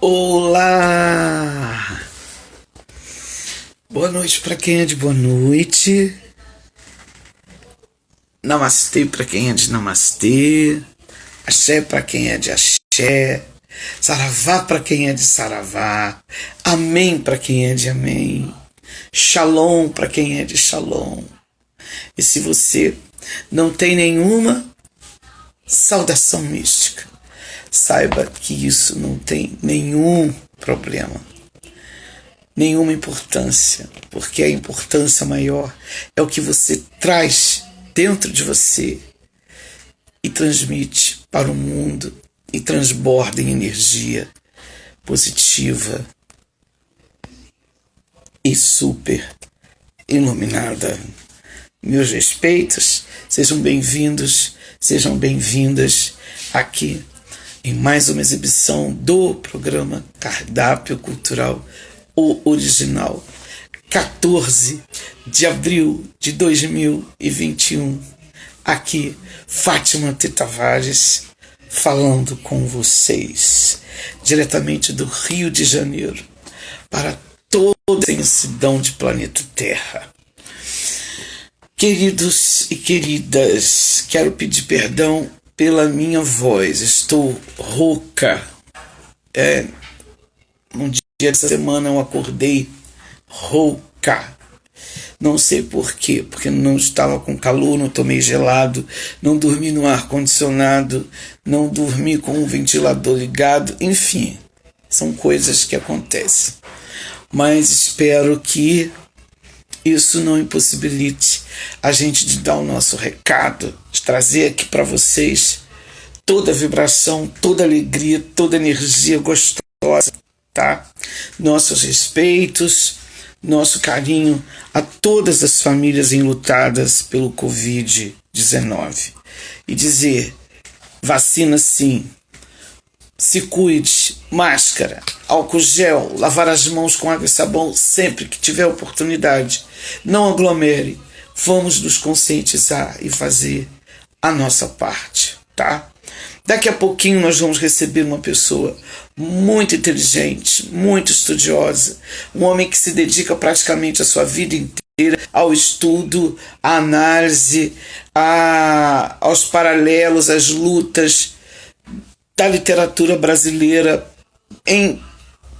Olá! Boa noite para quem é de boa noite. Namastê para quem é de namastê. Axé para quem é de axé. Saravá para quem é de saravá. Amém para quem é de amém. Shalom para quem é de shalom. E se você não tem nenhuma saudação mística, saiba que isso não tem nenhum problema, nenhuma importância, porque a importância maior é o que você traz dentro de você e transmite para o mundo e transborda em energia positiva e super iluminada. Meus respeitos, sejam bem-vindos, sejam bem-vindas aqui em mais uma exibição do programa Cardápio Cultural, o original, 14 de abril de 2021. Aqui, Fátima T. Tavares, falando com vocês, diretamente do Rio de Janeiro, para toda a imensidão de planeta Terra. Queridos e queridas, quero pedir perdão pela minha voz, estou rouca. Um dia dessa semana eu acordei rouca. Não sei por quê, porque não estava com calor, não tomei gelado, não dormi no ar-condicionado, não dormi com o ventilador ligado, enfim, são coisas que acontecem. Mas espero que isso não impossibilite a gente de dar o nosso recado, de trazer aqui para vocês toda a vibração, toda a alegria, toda a energia gostosa, tá? Nossos respeitos, nosso carinho a todas as famílias enlutadas pelo Covid-19. E dizer, vacina sim, se cuide, máscara, álcool gel, lavar as mãos com água e sabão sempre que tiver oportunidade. Não aglomere, vamos nos conscientizar e fazer a nossa parte, tá? Daqui a pouquinho nós vamos receber uma pessoa muito inteligente, muito estudiosa, um homem que se dedica praticamente a sua vida inteira ao estudo, à análise, aos paralelos, às lutas da literatura brasileira,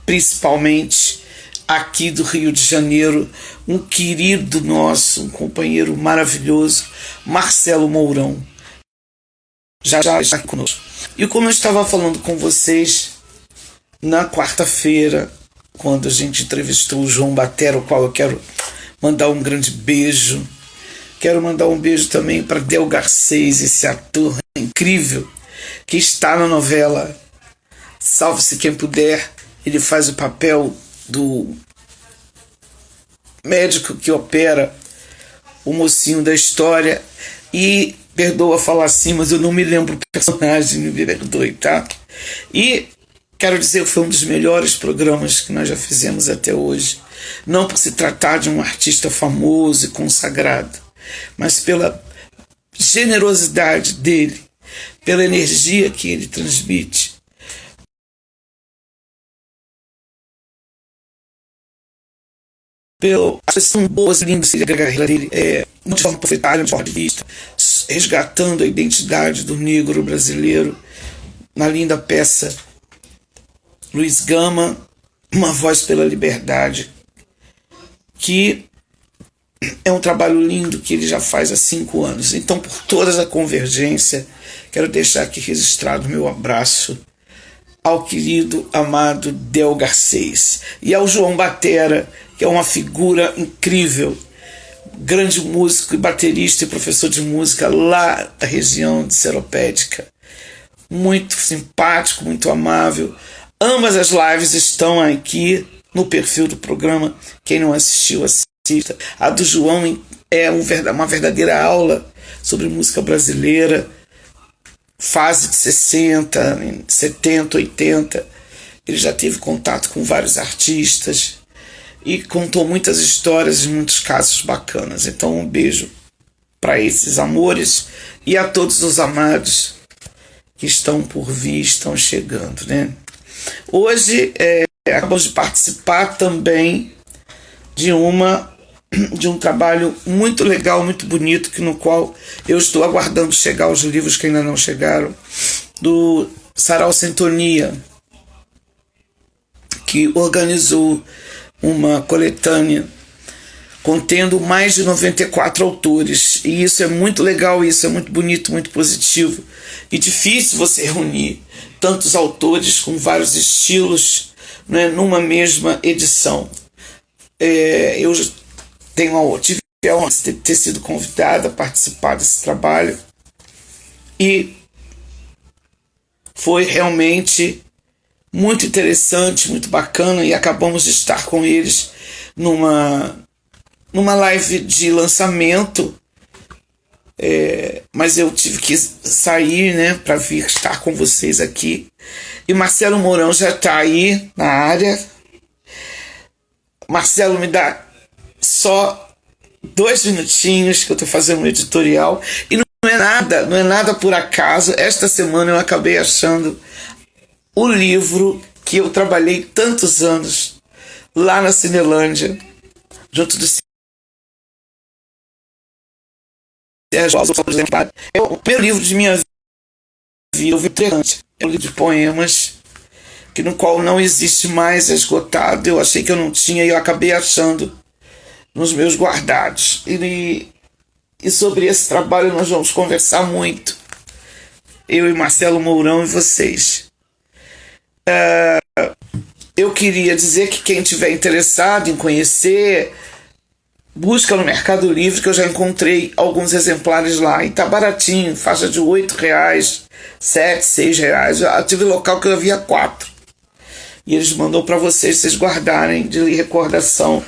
principalmente aqui do Rio de Janeiro, um querido nosso, um companheiro maravilhoso, Marcelo Mourão, já está conosco. E como eu estava falando com vocês na quarta-feira, quando a gente entrevistou o João Batera, o qual eu quero mandar um grande beijo. Quero mandar um beijo também para Del Garcês, esse ator incrível que está na novela Salve-se Quem Puder. Ele faz o papel do médico que opera o mocinho da história. E perdoa falar assim, mas eu não me lembro o personagem, me perdoe, tá? E quero dizer que foi um dos melhores programas que nós já fizemos até hoje. Não por se tratar de um artista famoso e consagrado, mas pela generosidade dele, pela energia que ele transmite, as coisas são boas, lindas, a carreira dele de forma profetária, de forma de vista, resgatando a identidade do negro brasileiro na linda peça Luiz Gama, Uma Voz pela Liberdade, que é um trabalho lindo que ele já faz há 5 anos. Então, por toda a convergência, quero deixar aqui registrado meu abraço ao querido, amado Del Garcês e ao João Batera, que é uma figura incrível, grande músico e baterista e professor de música lá da região de Seropédica. Muito simpático, muito amável. Ambas as lives estão aqui no perfil do programa. Quem não assistiu, assista. A do João é uma verdadeira aula sobre música brasileira, fase de 60, 70, 80. Ele já teve contato com vários artistas e contou muitas histórias e muitos casos bacanas. Então, um beijo para esses amores e a todos os amados que estão por vir, estão chegando, né? Hoje acabamos de participar também de um trabalho muito legal, muito bonito, no qual eu estou aguardando chegar os livros que ainda não chegaram, do Sarau Sintonia, que organizou uma coletânea contendo mais de 94 autores. E isso é muito legal, isso é muito bonito, muito positivo. E difícil você reunir tantos autores com vários estilos, né, numa mesma edição. Eu tive a honra de ter sido convidada a participar desse trabalho e foi realmente muito interessante, muito bacana, e acabamos de estar com eles numa live de lançamento, mas eu tive que sair, né, para vir estar com vocês aqui. E Marcelo Mourão já está aí na área. Marcelo, me dá só 2 minutinhos que eu estou fazendo um editorial. E não é nada por acaso. Esta semana eu acabei achando o livro que eu trabalhei tantos anos lá na Cinelândia, junto do Sérgio. É o primeiro livro de minha vida, é um livro de poemas, no qual não existe mais, é esgotado. Eu achei que eu não tinha e eu acabei achando nos meus guardados. E sobre esse trabalho nós vamos conversar muito, eu e Marcelo Mourão e vocês. Eu queria dizer que quem tiver interessado em conhecer, busca no Mercado Livre, que eu já encontrei alguns exemplares lá, e tá baratinho, faixa de R$8, R$7, R$6. Eu tive local que eu havia 4. E eles mandam para vocês guardarem de recordação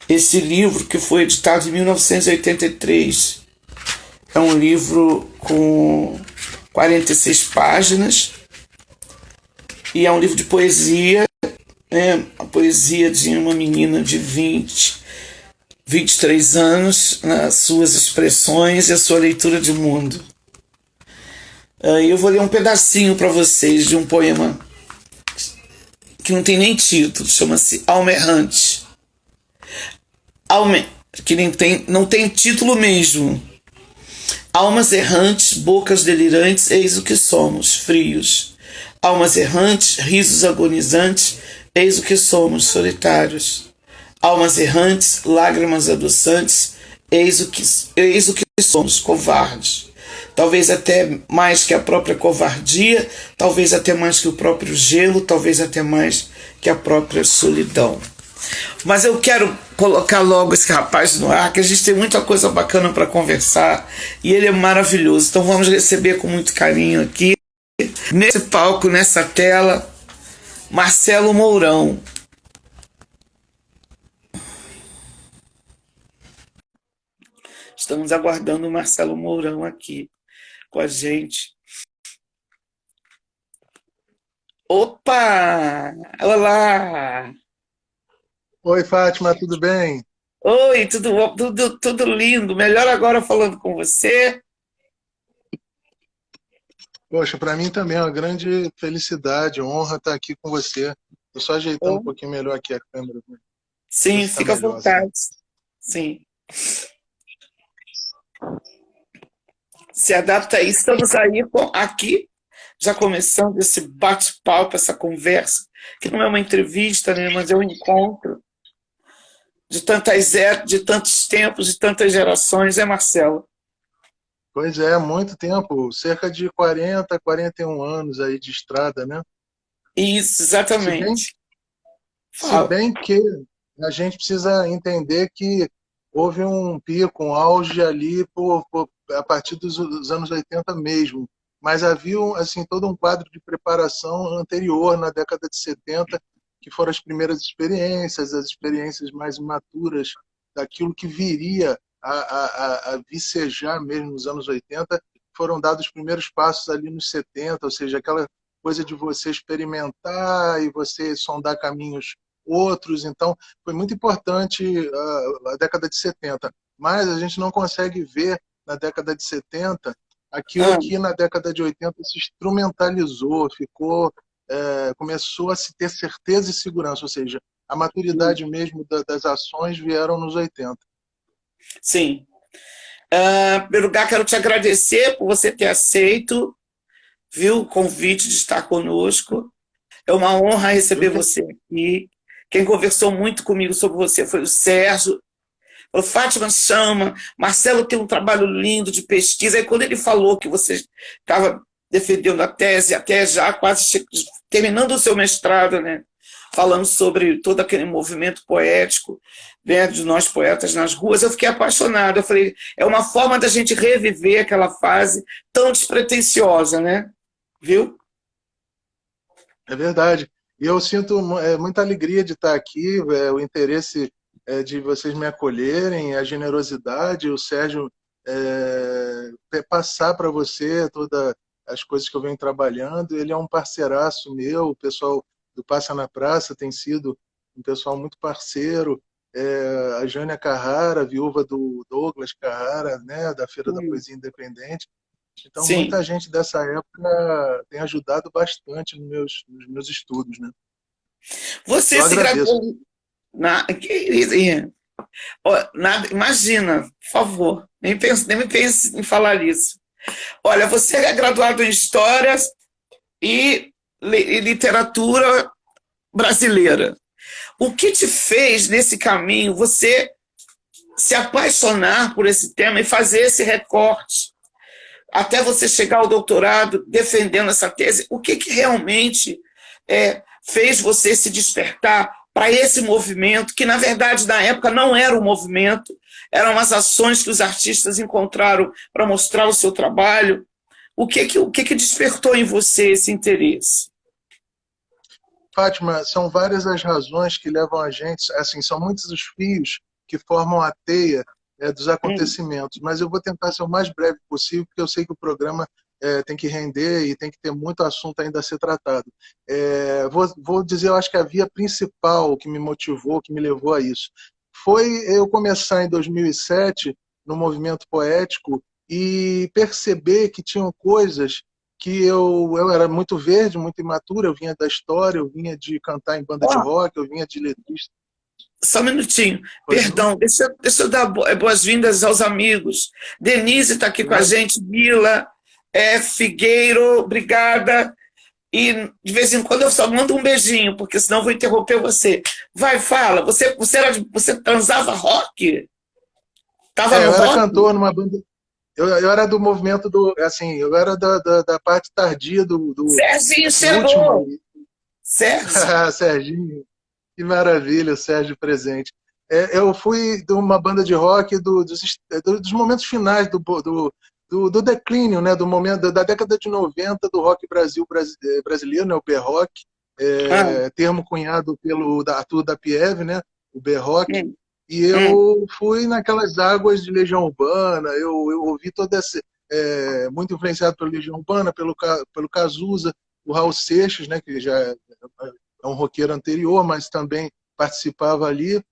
esse livro, que foi editado em 1983. É um livro com 46 páginas e é um livro de poesia, a poesia de uma menina de 23 anos, nas suas expressões e a sua leitura de mundo. Eu vou ler um pedacinho para vocês de um poema que não tem nem título, chama-se Alma Errante. Que não tem título mesmo. Almas errantes, bocas delirantes, eis o que somos, frios. Almas errantes, risos agonizantes, eis o que somos, solitários. Almas errantes, lágrimas adoçantes, eis o que somos, covardes. Talvez até mais que a própria covardia, talvez até mais que o próprio gelo, talvez até mais que a própria solidão. Mas eu quero colocar logo esse rapaz no ar, que a gente tem muita coisa bacana para conversar e ele é maravilhoso. Então vamos receber com muito carinho aqui, nesse palco, nessa tela, Marcelo Mourão. Estamos aguardando o Marcelo Mourão aqui com a gente. Opa! Olá! Oi, Fátima, tudo bem? Oi, tudo lindo. Melhor agora falando com você. Poxa, para mim também é uma grande felicidade, honra estar aqui com você. Estou só ajeitando um pouquinho melhor aqui a câmera. Sim, Tá fica à melhor, assim. vontade. Sim. Se adapta aí. Estamos aí aqui, já começando esse bate-papo, essa conversa, que não é uma entrevista, né, mas é um encontro de tantos tempos, de tantas gerações, Marcelo? Pois é, muito tempo, cerca de 40, 41 anos aí de estrada, né? Isso, Se bem, exatamente. se Fala. bem que a gente precisa entender que houve um pico, um auge ali a partir dos anos 80 mesmo, mas havia assim, todo um quadro de preparação anterior, na década de 70, que foram as primeiras experiências, as experiências mais imaturas daquilo que viria a vicejar mesmo nos anos 80, foram dados os primeiros passos ali nos 70, ou seja, aquela coisa de você experimentar e você sondar caminhos outros. Então, foi muito importante a década de 70. Mas a gente não consegue ver na década de 70 aquilo que na década de 80 se instrumentalizou, ficou começou a se ter certeza e segurança, ou seja, a maturidade mesmo das ações vieram nos 80. Sim. Em primeiro lugar, quero te agradecer por você ter aceito, viu, o convite de estar conosco. É uma honra receber você aqui. Quem conversou muito comigo sobre você foi o Sérgio. Falou, Fátima, chama. Marcelo tem um trabalho lindo de pesquisa. E quando ele falou que você estava defendendo a tese, até já quase terminando o seu mestrado, né? Falando sobre todo aquele movimento poético, né, de nós poetas nas ruas, eu fiquei apaixonado. Eu falei, é uma forma da gente reviver aquela fase tão despretensiosa, né? Viu? É verdade. E eu sinto muita alegria de estar aqui, o interesse de vocês me acolherem, a generosidade, o Sérgio passar para você todas as coisas que eu venho trabalhando. Ele é um parceiraço meu, o pessoal do Passa na Praça tem sido um pessoal muito parceiro. A Jânia Carrara, viúva do Douglas Carrara, né, da Feira da Poesia Independente. Então, Sim. muita gente dessa época tem ajudado bastante nos meus estudos, né? Você Eu se agradeço. graduou imagina, por favor, nem me pense em falar isso. Olha, você é graduado em História e Literatura Brasileira. O que te fez, nesse caminho, você se apaixonar por esse tema e fazer esse recorte, até você chegar ao doutorado defendendo essa tese? O que realmente fez você se despertar para esse movimento, que na verdade na época não era um movimento, eram as ações que os artistas encontraram para mostrar o seu trabalho? O que despertou em você esse interesse? Fátima, são várias as razões que levam a gente, assim, são muitos os fios que formam a teia dos acontecimentos, mas eu vou tentar ser o mais breve possível, porque eu sei que o programa tem que render e tem que ter muito assunto ainda a ser tratado. Vou dizer, eu acho que a via principal que me motivou, que me levou a isso, foi eu começar em 2007 no movimento poético e perceber que tinham coisas que eu era muito verde, muito imaturo, eu vinha da história, eu vinha de cantar em banda de Oh, rock, eu vinha de letrista. só um minutinho, Pois não? perdão, deixa eu dar boas-vindas aos amigos. Denise está aqui com a Claro. gente, Mila, Figueiro, obrigada. E de vez em quando eu só mando um beijinho, porque senão eu vou interromper você. Vai, fala, você transava rock? Tava no Eu era rock? cantor numa banda. Eu era do movimento do. Assim, eu era da parte tardia do Serginho assim, última. chegou! Sérgio. Serginho, que maravilha, o Sérgio presente. Eu fui de uma banda de rock dos momentos finais do declínio, né, do momento da década de 90 do rock brasileiro, né, o B-rock, Ah, termo cunhado pelo Arthur da Pieve, né, o B-rock. hum, E hum, eu fui naquelas águas de Legião Urbana, eu ouvi toda essa. Muito influenciado pela Legião Urbana, pelo Cazuza, o Raul Seixas, né, que já é um roqueiro anterior, mas também participava ali.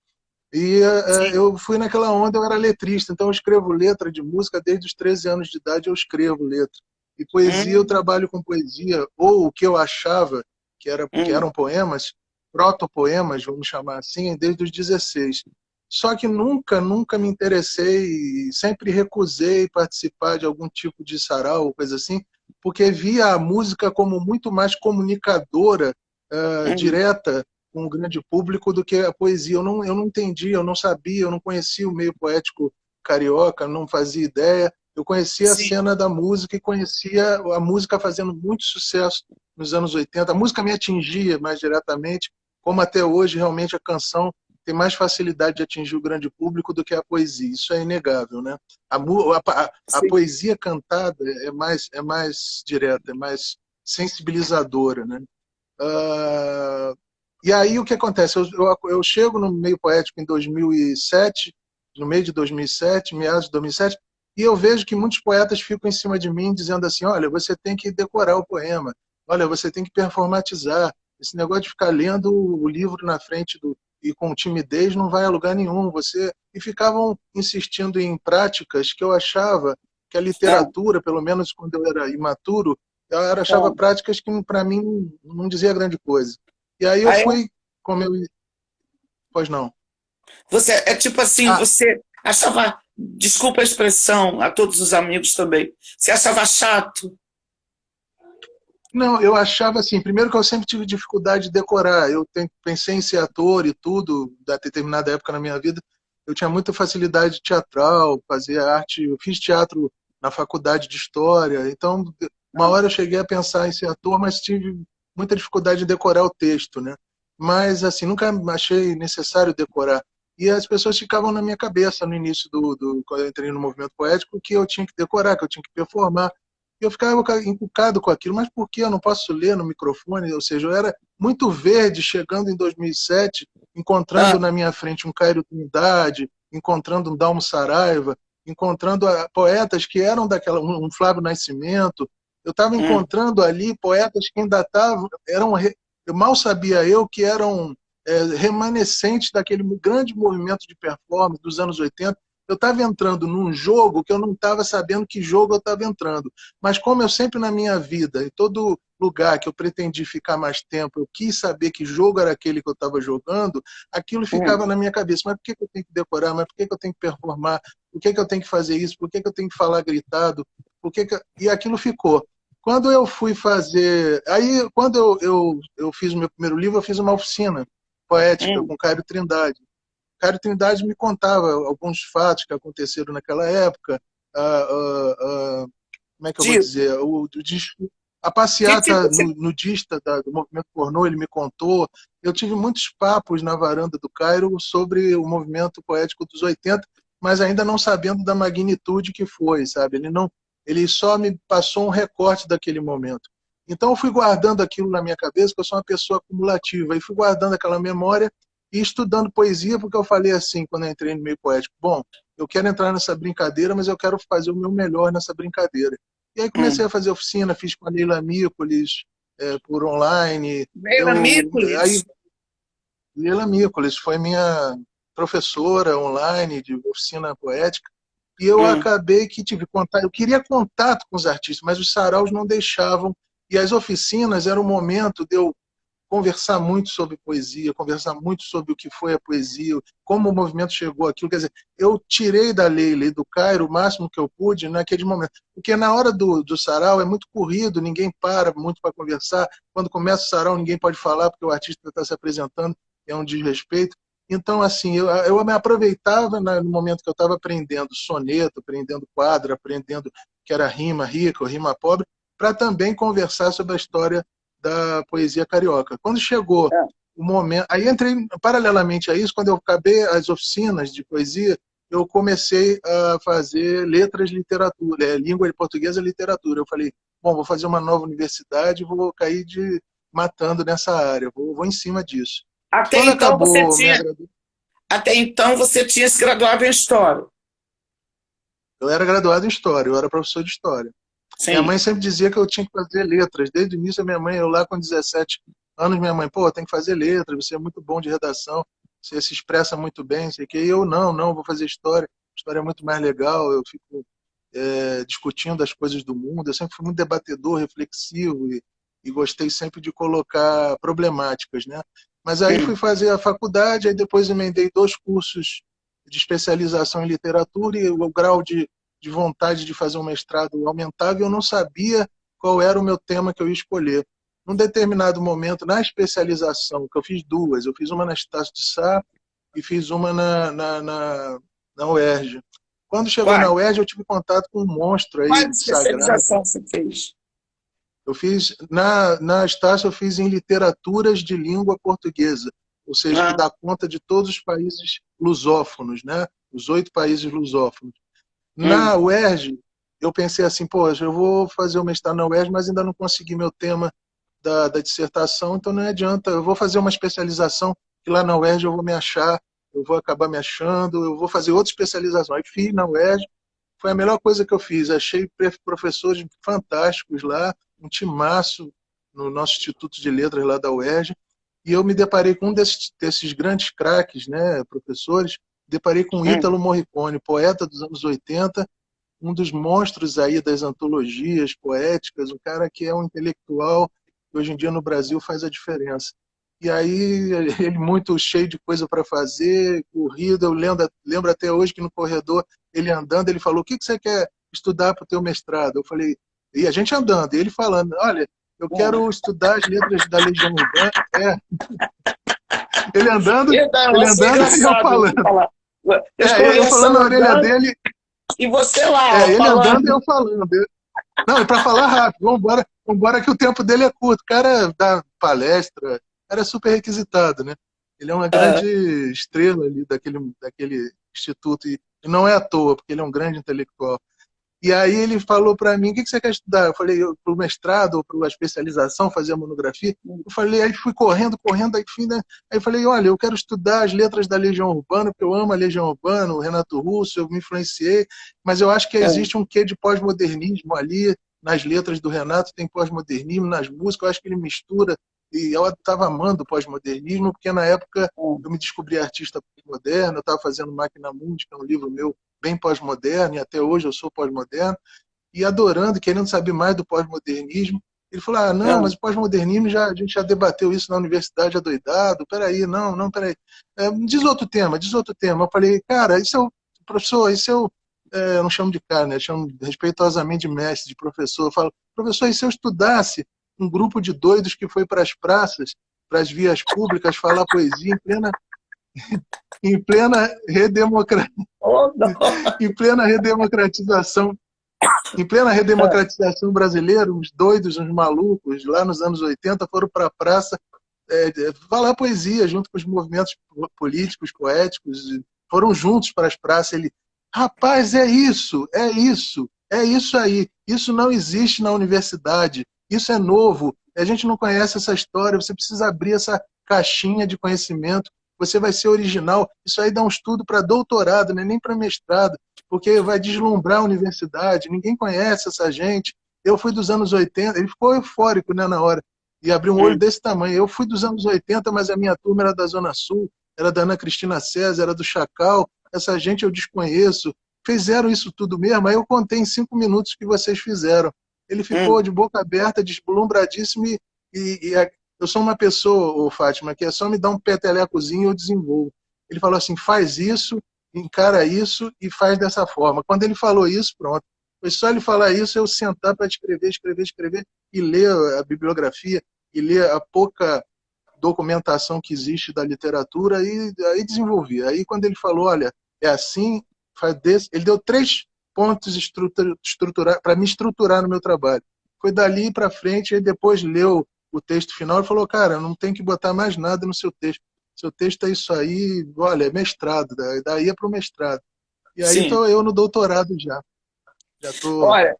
E sim. eu fui naquela onda, eu era letrista, então eu escrevo letra de música desde os 13 anos de idade, eu escrevo letra. E poesia, eu Hum, trabalho com poesia, ou o que eu achava que hum, eram poemas, protopoemas, vamos chamar assim, desde os 16. Só que nunca me interessei, sempre recusei participar de algum tipo de sarau ou coisa assim, porque via a música como muito mais comunicadora, hum. direta com o grande público do que a poesia. Eu não entendia, eu não sabia, eu não conhecia o meio poético carioca, não fazia ideia. Eu conhecia a Sim, cena da música e conhecia a música fazendo muito sucesso nos anos 80. A música me atingia mais diretamente, como até hoje realmente a canção tem mais facilidade de atingir o grande público do que a poesia. Isso é inegável, né? A sim. poesia cantada é mais direta, é mais sensibilizadora, né? Uh, e aí o que acontece? Eu chego no meio poético em 2007, no meio de 2007, meados de 2007, e eu vejo que muitos poetas ficam em cima de mim dizendo assim, olha, você tem que decorar o poema, olha, você tem que performatizar, esse negócio de ficar lendo o livro na frente e com timidez não vai a lugar nenhum. E ficavam insistindo em práticas que eu achava que a Ah, literatura, pelo menos quando eu era imaturo, Eu achava Bom, práticas que para mim não dizia grande coisa. E aí eu aí fui, como eu... Pois não. você é tipo assim, Ah, você achava, desculpa a expressão, a todos os amigos também, você achava chato? não, eu achava assim, primeiro que eu sempre tive dificuldade de decorar. Pensei em ser ator e tudo, da determinada época na minha vida. Eu tinha muita facilidade teatral, fazia arte, eu fiz teatro na faculdade de história. Então, uma hora eu cheguei a pensar em ser ator, mas tive muita dificuldade de decorar o texto, né? Mas assim, nunca achei necessário decorar. E as pessoas ficavam na minha cabeça no início quando eu entrei no movimento poético que eu tinha que decorar, que eu tinha que performar. E eu ficava encucado com aquilo, mas por que eu não posso ler no microfone? Ou seja, eu era muito verde chegando em 2007, encontrando Ah, na minha frente um Cairo Trindade, encontrando um Dalmo Saraiva, encontrando poetas que eram um Flávio Nascimento. Eu estava hum, encontrando ali poetas que ainda estavam, eu mal sabia eu que eram remanescentes daquele grande movimento de performance dos anos 80. Eu estava entrando num jogo que eu não estava sabendo que jogo eu estava entrando. Mas como eu sempre na minha vida, em todo lugar que eu pretendi ficar mais tempo, eu quis saber que jogo era aquele que eu estava jogando, aquilo ficava hum, na minha cabeça. Mas por que eu tenho que decorar? Mas por que eu tenho que performar? Por que eu tenho que fazer isso? Por que eu tenho que falar gritado? E aquilo ficou. Quando eu fui fazer. Aí, quando eu fiz o meu primeiro livro, eu fiz uma oficina poética hum. com Caio Trindade. Caio Trindade me contava alguns fatos que aconteceram naquela época. Como é que eu vou Tipo, dizer? A que tipo passeata de... nudista do movimento pornô, ele me contou. Eu tive muitos papos na varanda do Cairo sobre o movimento poético dos 80, mas ainda não sabendo da magnitude que foi, sabe? Ele só me passou um recorte daquele momento. Então eu fui guardando aquilo na minha cabeça, porque eu sou uma pessoa acumulativa, e fui guardando aquela memória e estudando poesia, porque eu falei assim, quando eu entrei no meio poético, bom, eu quero entrar nessa brincadeira, mas eu quero fazer o meu melhor nessa brincadeira. E aí comecei Hum. a fazer oficina, fiz com a Leila Mícolis, por online. Leila Aí Mikulis. Leila Mícolis foi minha professora online de oficina poética. E eu Hum. acabei que tive contato, eu queria contato com os artistas, mas os saraus não deixavam. E as oficinas era o momento de eu conversar muito sobre poesia, conversar muito sobre o que foi a poesia, como o movimento chegou aquilo. Quer dizer, eu tirei da Leila e do Cairo o máximo que eu pude naquele momento. Porque na hora do sarau é muito corrido, ninguém para muito para conversar. Quando começa o sarau, ninguém pode falar porque o artista está se apresentando, é um desrespeito. Então, assim, eu me aproveitava no momento que eu estava aprendendo soneto, aprendendo quadro, aprendendo que era rima rica ou rima pobre, para também conversar sobre a história da poesia carioca. Quando chegou Ah, o momento. Aí entrei paralelamente a isso, quando eu acabei as oficinas de poesia, eu comecei a fazer letras, literatura, língua portuguesa e literatura. Eu falei, bom, vou fazer uma nova universidade, vou cair de matando nessa área, vou em cima disso. Até Quando então você acabou minha tinha, graduação, até então você tinha se graduado em História. eu era graduado em História, eu era professor de História. Minha Sim. mãe sempre dizia que eu tinha que fazer letras. Desde o início, a minha mãe, eu lá com 17 anos, minha mãe, pô, tem que fazer letras, você é muito bom de redação, você se expressa muito bem, sei que. E eu, não, vou fazer história. História é muito mais legal, eu fico discutindo as coisas do mundo. Eu sempre fui muito debatedor, reflexivo e gostei sempre de colocar problemáticas, né? Mas aí fui Hum. fazer a faculdade, aí depois emendei 2 cursos de especialização em literatura e o grau de vontade de fazer um mestrado aumentava e eu não sabia qual era o meu tema que eu ia escolher. Num determinado momento, na especialização, que eu fiz duas, eu fiz uma na Estácio de Sá e fiz uma na UERJ. Quando chegou na Qual, UERJ, eu tive contato com um monstro qual aí sagrado. especialização você fez? Eu fiz, na Estácio, eu fiz em literaturas de língua portuguesa, ou seja, que Ah, dá conta de todos os países lusófonos, né? Os 8 países lusófonos. Na hum, UERJ, eu pensei assim, poxa, eu vou fazer o mestrado na UERJ, mas ainda não consegui meu tema da dissertação, então não adianta, eu vou fazer uma especialização, que lá na UERJ eu vou me achar, eu vou acabar me achando, eu vou fazer outra especialização. Aí fiz na UERJ, foi a melhor coisa que eu fiz, achei professores fantásticos lá, um timaço no nosso Instituto de Letras lá da UERJ, e eu me deparei com um desses grandes craques, né, professores, deparei com hum. Ítalo Morricone, poeta dos anos 80, um dos monstros aí das antologias poéticas, um cara que é um intelectual que hoje em dia no Brasil faz a diferença. E aí ele muito cheio de coisa para fazer, corrida, eu lembro até hoje que no corredor, ele andando, ele falou, o que você quer estudar para o teu mestrado? Eu falei, e a gente andando, e ele falando, olha, eu quero estudar as letras da Legião Urbana. Ele andando, Então, ele vai ser andando e eu engraçado falando. falar. Eu falando na orelha Andando, dele, e você lá, ó, ele falando. andando e eu falando. Não, e para falar rápido, vambora que o tempo dele é curto. O cara dá palestra, o cara é super requisitado, né? Ele é uma grande estrela ali daquele instituto, e não é à toa, porque ele é um grande intelectual. E aí ele falou para mim, o que você quer estudar? Eu falei, para o mestrado ou para a especialização, fazer a monografia. Eu falei, aí fui correndo, aí fim, né? Aí falei, olha, eu quero estudar as letras da Legião Urbana, porque eu amo a Legião Urbana, o Renato Russo, eu me influenciei, mas eu acho que existe um quê de pós-modernismo ali, nas letras do Renato tem pós-modernismo, nas músicas, eu acho que ele mistura, e eu estava amando o pós-modernismo, porque na época eu me descobri artista pós-moderno, eu estava fazendo Máquina Mundi, que é um livro meu bem pós-moderno, e até hoje eu sou pós-moderno, e adorando, querendo saber mais do pós-modernismo. Ele falou, não, mas o pós-modernismo, a gente já debateu isso na universidade adoidado, peraí, peraí. Diz outro tema. Eu falei, cara, professor, eu não chamo de cara, né? Chamo respeitosamente de mestre, de professor. Eu falo, professor, e se eu estudasse um grupo de doidos que foi para as praças, para as vias públicas, falar poesia em plena em plena redemocratização, brasileira, uns doidos, uns malucos, lá nos anos 80, foram para a praça falar poesia junto com os movimentos políticos, poéticos, foram juntos para as praças. Ele, rapaz, é isso aí. Isso não existe na universidade, isso é novo, a gente não conhece essa história, você precisa abrir essa caixinha de conhecimento, você vai ser original. Isso aí dá um estudo para doutorado, né? Nem para mestrado, porque vai deslumbrar a universidade, ninguém conhece essa gente. Eu fui dos anos 80, ele ficou eufórico, né, na hora, e abriu um olho desse tamanho. Eu fui dos anos 80, mas a minha turma era da Zona Sul, era da Ana Cristina César, era do Chacal, essa gente eu desconheço. Fizeram isso tudo mesmo? Aí eu contei em 5 minutos o que vocês fizeram. Ele ficou de boca aberta, deslumbradíssimo, e eu sou uma pessoa, Fátima, que é só me dar um petelecozinho e eu desenvolvo. Ele falou assim, faz isso, encara isso e faz dessa forma. Quando ele falou isso, pronto. Foi só ele falar isso, eu sentar para escrever e ler a bibliografia e ler a pouca documentação que existe da literatura e aí desenvolvi. Aí quando ele falou, olha, é assim, faz desse, ele deu 3 pontos para me estruturar no meu trabalho. Foi dali para frente, e depois leu o texto final e falou, cara, não tem que botar mais nada no seu texto. Seu texto é isso aí, olha, é mestrado, daí é para o mestrado. E aí estou eu no doutorado já. Já tô... Olha,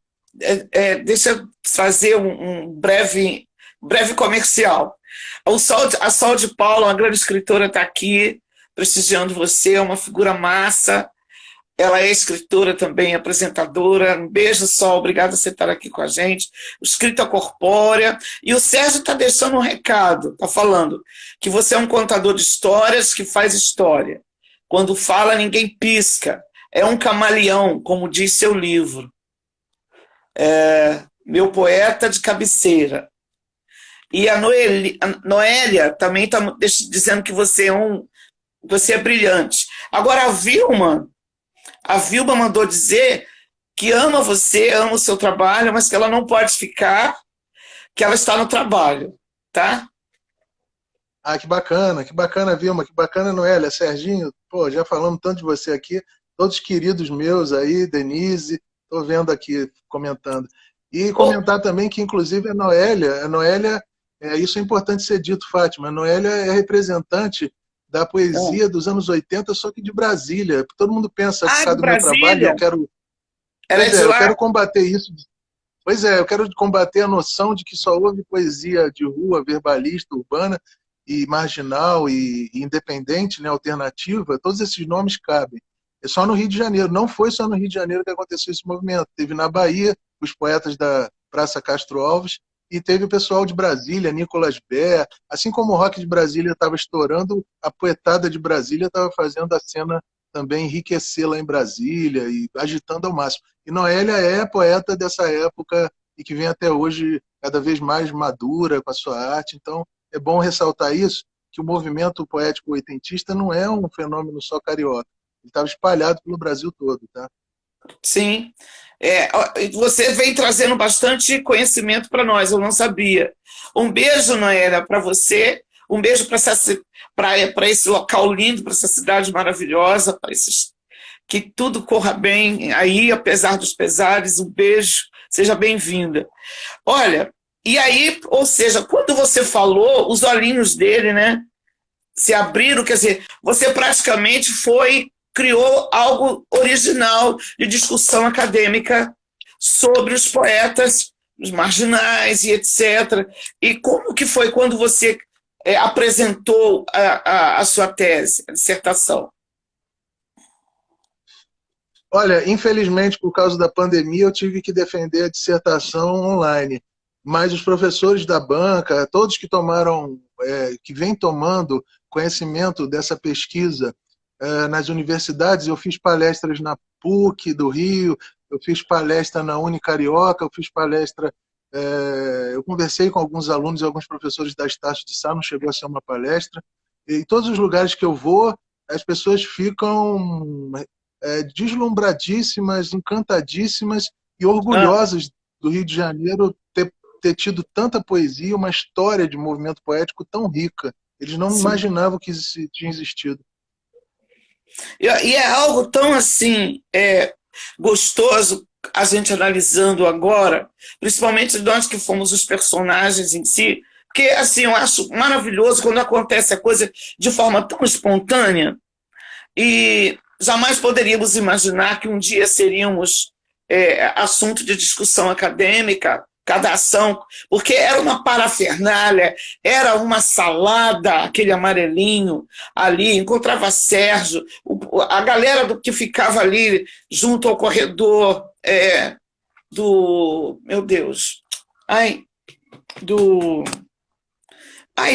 deixa eu fazer um breve comercial. A Sol de Paula, uma grande escritora, está aqui prestigiando você, é uma figura massa. Ela é escritora também, apresentadora. Um beijo, Sol, obrigada por você estar aqui com a gente. Escrita corpórea. E o Sérgio está deixando um recado, está falando que você é um contador de histórias que faz história. Quando fala, ninguém pisca. É um camaleão, como diz seu livro. Meu poeta de cabeceira. E a Noélia também está dizendo que você é brilhante. Agora, a Vilma mandou dizer que ama você, ama o seu trabalho, mas que ela não pode ficar, que ela está no trabalho, tá? Que bacana, Vilma, que bacana, Noélia, Serginho, pô, já falamos tanto de você aqui, todos queridos meus aí, Denise, tô vendo aqui, comentando. E comentar também que, inclusive, a Noélia, isso é importante ser dito, Fátima, a Noélia é representante da poesia dos anos 80, só que de Brasília. Todo mundo pensa, por causa do meu trabalho, eu quero combater isso. Pois é, eu quero combater a noção de que só houve poesia de rua, verbalista, urbana e marginal e independente, né, alternativa. Todos esses nomes cabem. É só no Rio de Janeiro. Não foi só no Rio de Janeiro que aconteceu esse movimento. Teve na Bahia os poetas da Praça Castro Alves e teve o pessoal de Brasília, Nicolas Ber. Assim como o rock de Brasília estava estourando, a poetada de Brasília estava fazendo a cena também enriquecer lá em Brasília e agitando ao máximo. E Noélia é poeta dessa época e que vem até hoje cada vez mais madura com a sua arte. Então, é bom ressaltar isso, que o movimento poético oitentista não é um fenômeno só carioca. Ele estava espalhado pelo Brasil todo, tá? Sim. Você vem trazendo bastante conhecimento para nós, eu não sabia. Um beijo, Noélia, para você. Um beijo para esse local lindo, para essa cidade maravilhosa, que tudo corra bem aí, apesar dos pesares. Um beijo, seja bem-vinda. Olha, e aí, ou seja, quando você falou, os olhinhos dele, né, se abriram, quer dizer, você praticamente criou algo original de discussão acadêmica sobre os poetas, os marginais e etc. E como que foi quando você apresentou a sua tese, a dissertação? Olha, infelizmente, por causa da pandemia, eu tive que defender a dissertação online. Mas os professores da banca, todos que que vêm tomando conhecimento dessa pesquisa nas universidades, eu fiz palestras na PUC do Rio, eu fiz palestra na Unicarioca, eu fiz palestra. Eu conversei com alguns alunos e alguns professores da Estácio de Sá, não chegou a ser uma palestra. E em todos os lugares que eu vou, as pessoas ficam deslumbradíssimas, encantadíssimas e orgulhosas do Rio de Janeiro ter tido tanta poesia, uma história de movimento poético tão rica. Eles não imaginavam que isso tinha existido. E é algo tão assim gostoso a gente analisando agora, principalmente nós que fomos os personagens em si, porque assim eu acho maravilhoso quando acontece a coisa de forma tão espontânea e jamais poderíamos imaginar que um dia seríamos assunto de discussão acadêmica, cada ação, porque era uma parafernália, era uma salada, aquele amarelinho ali, encontrava Sérgio, a galera que ficava ali junto ao corredor meu Deus,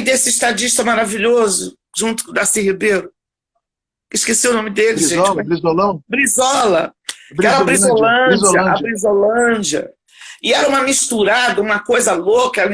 desse estadista maravilhoso, junto com o Darcy Ribeiro, esqueci o nome dele, gente. Brizolão? Brizola, que era a Brizolândia. E era uma misturada, uma coisa louca.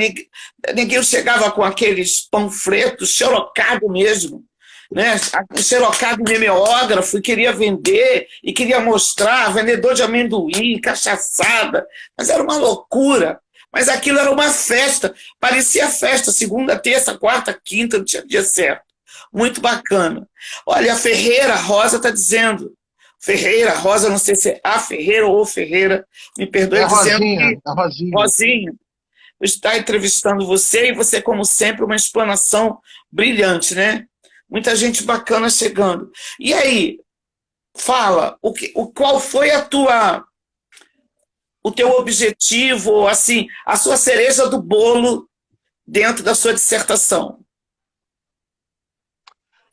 Ninguém chegava com aqueles panfletos, xerocado mesmo, né? Xerocado mimeógrafo, e queria vender, e queria mostrar, vendedor de amendoim, cachaçada. Mas era uma loucura. Mas aquilo era uma festa, parecia festa, segunda, terça, quarta, quinta, não tinha dia certo. Muito bacana. Olha, a Ferreira Rosa está dizendo, Ferreira Rosa, não sei se é a Ferreira ou Ferreira, me perdoe dizendo que Rosinha está entrevistando você, e você, como sempre, uma explanação brilhante, né? Muita gente bacana chegando. E aí, fala, qual foi o teu objetivo, assim, a sua cereja do bolo dentro da sua dissertação?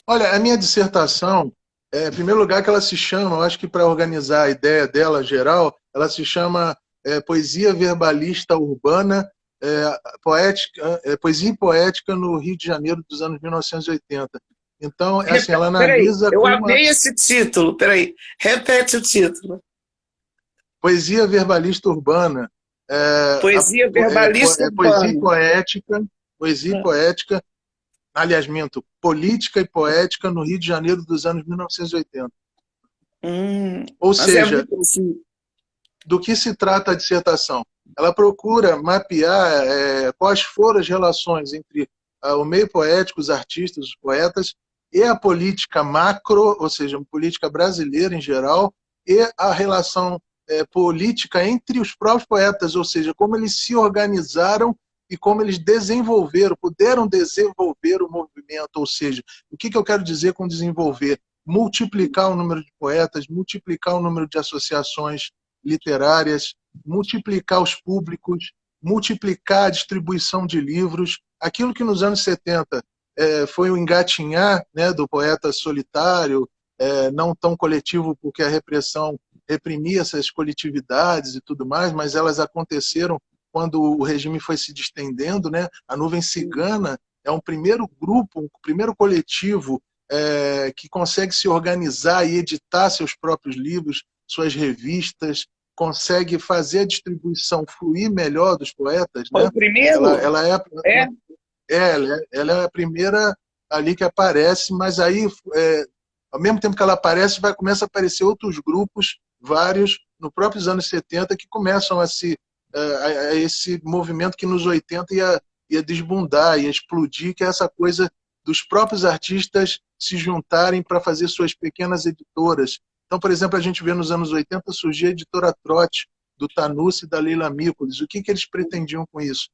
Olha, a minha dissertação, em primeiro lugar, que ela se chama, eu acho que para organizar a ideia dela geral, ela se chama Poesia Verbalista Urbana, Poesia e Poética no Rio de Janeiro dos anos 1980. Então, assim, ela analisa... Eu amei esse título, peraí, repete o título. Poesia Verbalista Urbana. Poesia Verbalista Urbana. Poesia e Poética, aliás, política e poética no Rio de Janeiro dos anos 1980. Ou seja, do que se trata a dissertação? Ela procura mapear quais foram as relações entre o meio poético, os artistas, os poetas, e a política macro, ou seja, a política brasileira em geral, e a relação política entre os próprios poetas, ou seja, como eles se organizaram e como eles puderam desenvolver o movimento, ou seja, o que eu quero dizer com desenvolver? Multiplicar o número de poetas, multiplicar o número de associações literárias, multiplicar os públicos, multiplicar a distribuição de livros. Aquilo que nos anos 70 foi o engatinhar, né, do poeta solitário, não tão coletivo porque a repressão reprimia essas coletividades e tudo mais, mas elas aconteceram quando o regime foi se distendendo, né? A Nuvem Cigana é um primeiro grupo, um primeiro coletivo que consegue se organizar e editar seus próprios livros, suas revistas, consegue fazer a distribuição fluir melhor dos poetas, Foi né? o primeiro? Ela É? ela é a primeira ali que aparece, mas aí, ao mesmo tempo que ela aparece, começa a aparecer outros grupos, vários, nos próprios anos 70, que começam a esse movimento que nos 80 ia desbundar, ia explodir, que é essa coisa dos próprios artistas se juntarem para fazer suas pequenas editoras. Então, por exemplo, a gente vê nos anos 80 surgir a editora Trote, do Tanucci e da Leila Mícolis. O que eles pretendiam com isso?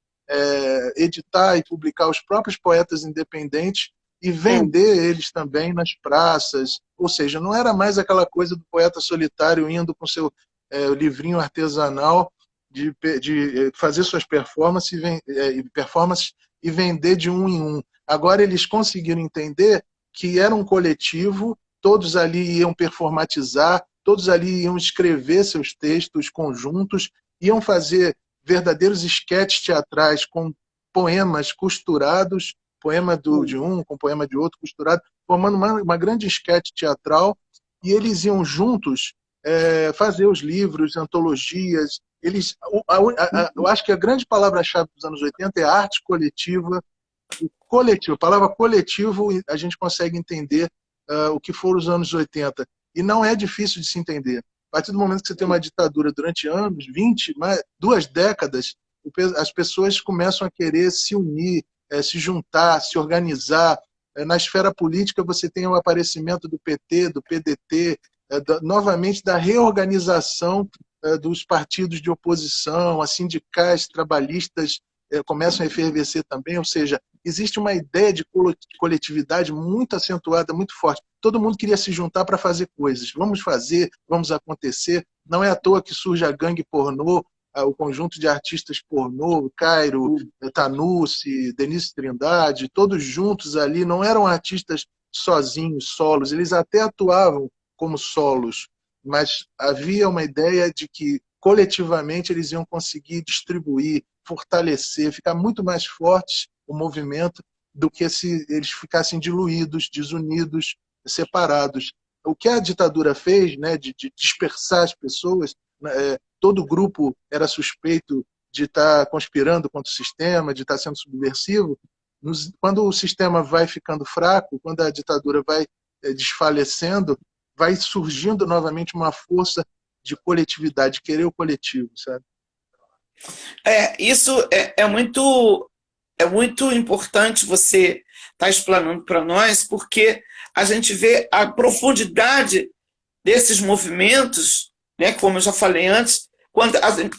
Editar e publicar os próprios poetas independentes e vender eles também nas praças. Ou seja, não era mais aquela coisa do poeta solitário indo com seu livrinho artesanal de fazer suas performances e vender de um em um. Agora eles conseguiram entender que era um coletivo, todos ali iam performatizar, todos ali iam escrever seus textos conjuntos, iam fazer verdadeiros esquetes teatrais com poemas costurados, poema de um com poema de outro costurado, formando uma grande esquete teatral, e eles iam juntos fazer os livros, antologias. Eu acho que a grande palavra-chave dos anos 80 é arte coletiva. A palavra coletivo, a gente consegue entender o que foram os anos 80. E não é difícil de se entender. A partir do momento que você tem uma ditadura durante anos, 20, 2 décadas, as pessoas começam a querer se unir, se juntar, se organizar. Na esfera política, você tem o aparecimento do PT, do PDT, novamente da reorganização dos partidos de oposição, as sindicais, trabalhistas começam a efervescer também, ou seja, existe uma ideia de coletividade muito acentuada, muito forte. Todo mundo queria se juntar para fazer coisas. Vamos fazer, vamos acontecer. Não é à toa que surge a gangue pornô, o conjunto de artistas pornô, Cairo, Tanucci, Denise Trindade, todos juntos ali, não eram artistas sozinhos, solos, eles até atuavam como solos, mas havia uma ideia de que coletivamente eles iam conseguir distribuir, fortalecer, ficar muito mais fortes o movimento do que se eles ficassem diluídos, desunidos, separados. O que a ditadura fez, né, de dispersar as pessoas, todo grupo era suspeito de estar conspirando contra o sistema, de estar sendo subversivo. Quando o sistema vai ficando fraco, quando a ditadura vai desfalecendo, vai surgindo novamente uma força de coletividade, querer o coletivo, sabe? Isso é muito importante você estar explanando para nós, porque a gente vê a profundidade desses movimentos, né, como eu já falei antes, quando a gente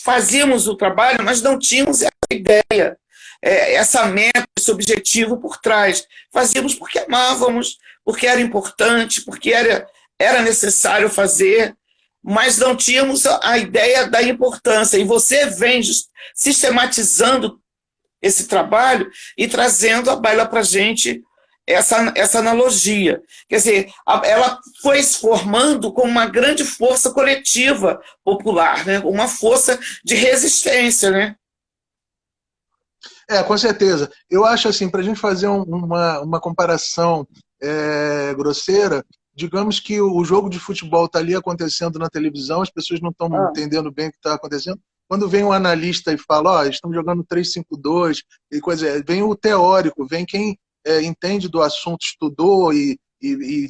fazíamos o trabalho, mas não tínhamos essa ideia, essa meta, esse objetivo por trás. Fazíamos porque amávamos, porque era importante, porque era necessário fazer, mas não tínhamos a ideia da importância. E você vem sistematizando esse trabalho e trazendo à baila para a gente essa analogia. Quer dizer, ela foi se formando como uma grande força coletiva popular, né? Uma força de resistência, né? Com certeza. Eu acho assim, para a gente fazer uma comparação grosseira, digamos que o jogo de futebol está ali acontecendo na televisão, as pessoas não estão entendendo bem o que está acontecendo. Quando vem um analista e fala, estamos jogando 3-5-2, e coisa, vem o teórico, vem quem entende do assunto, estudou e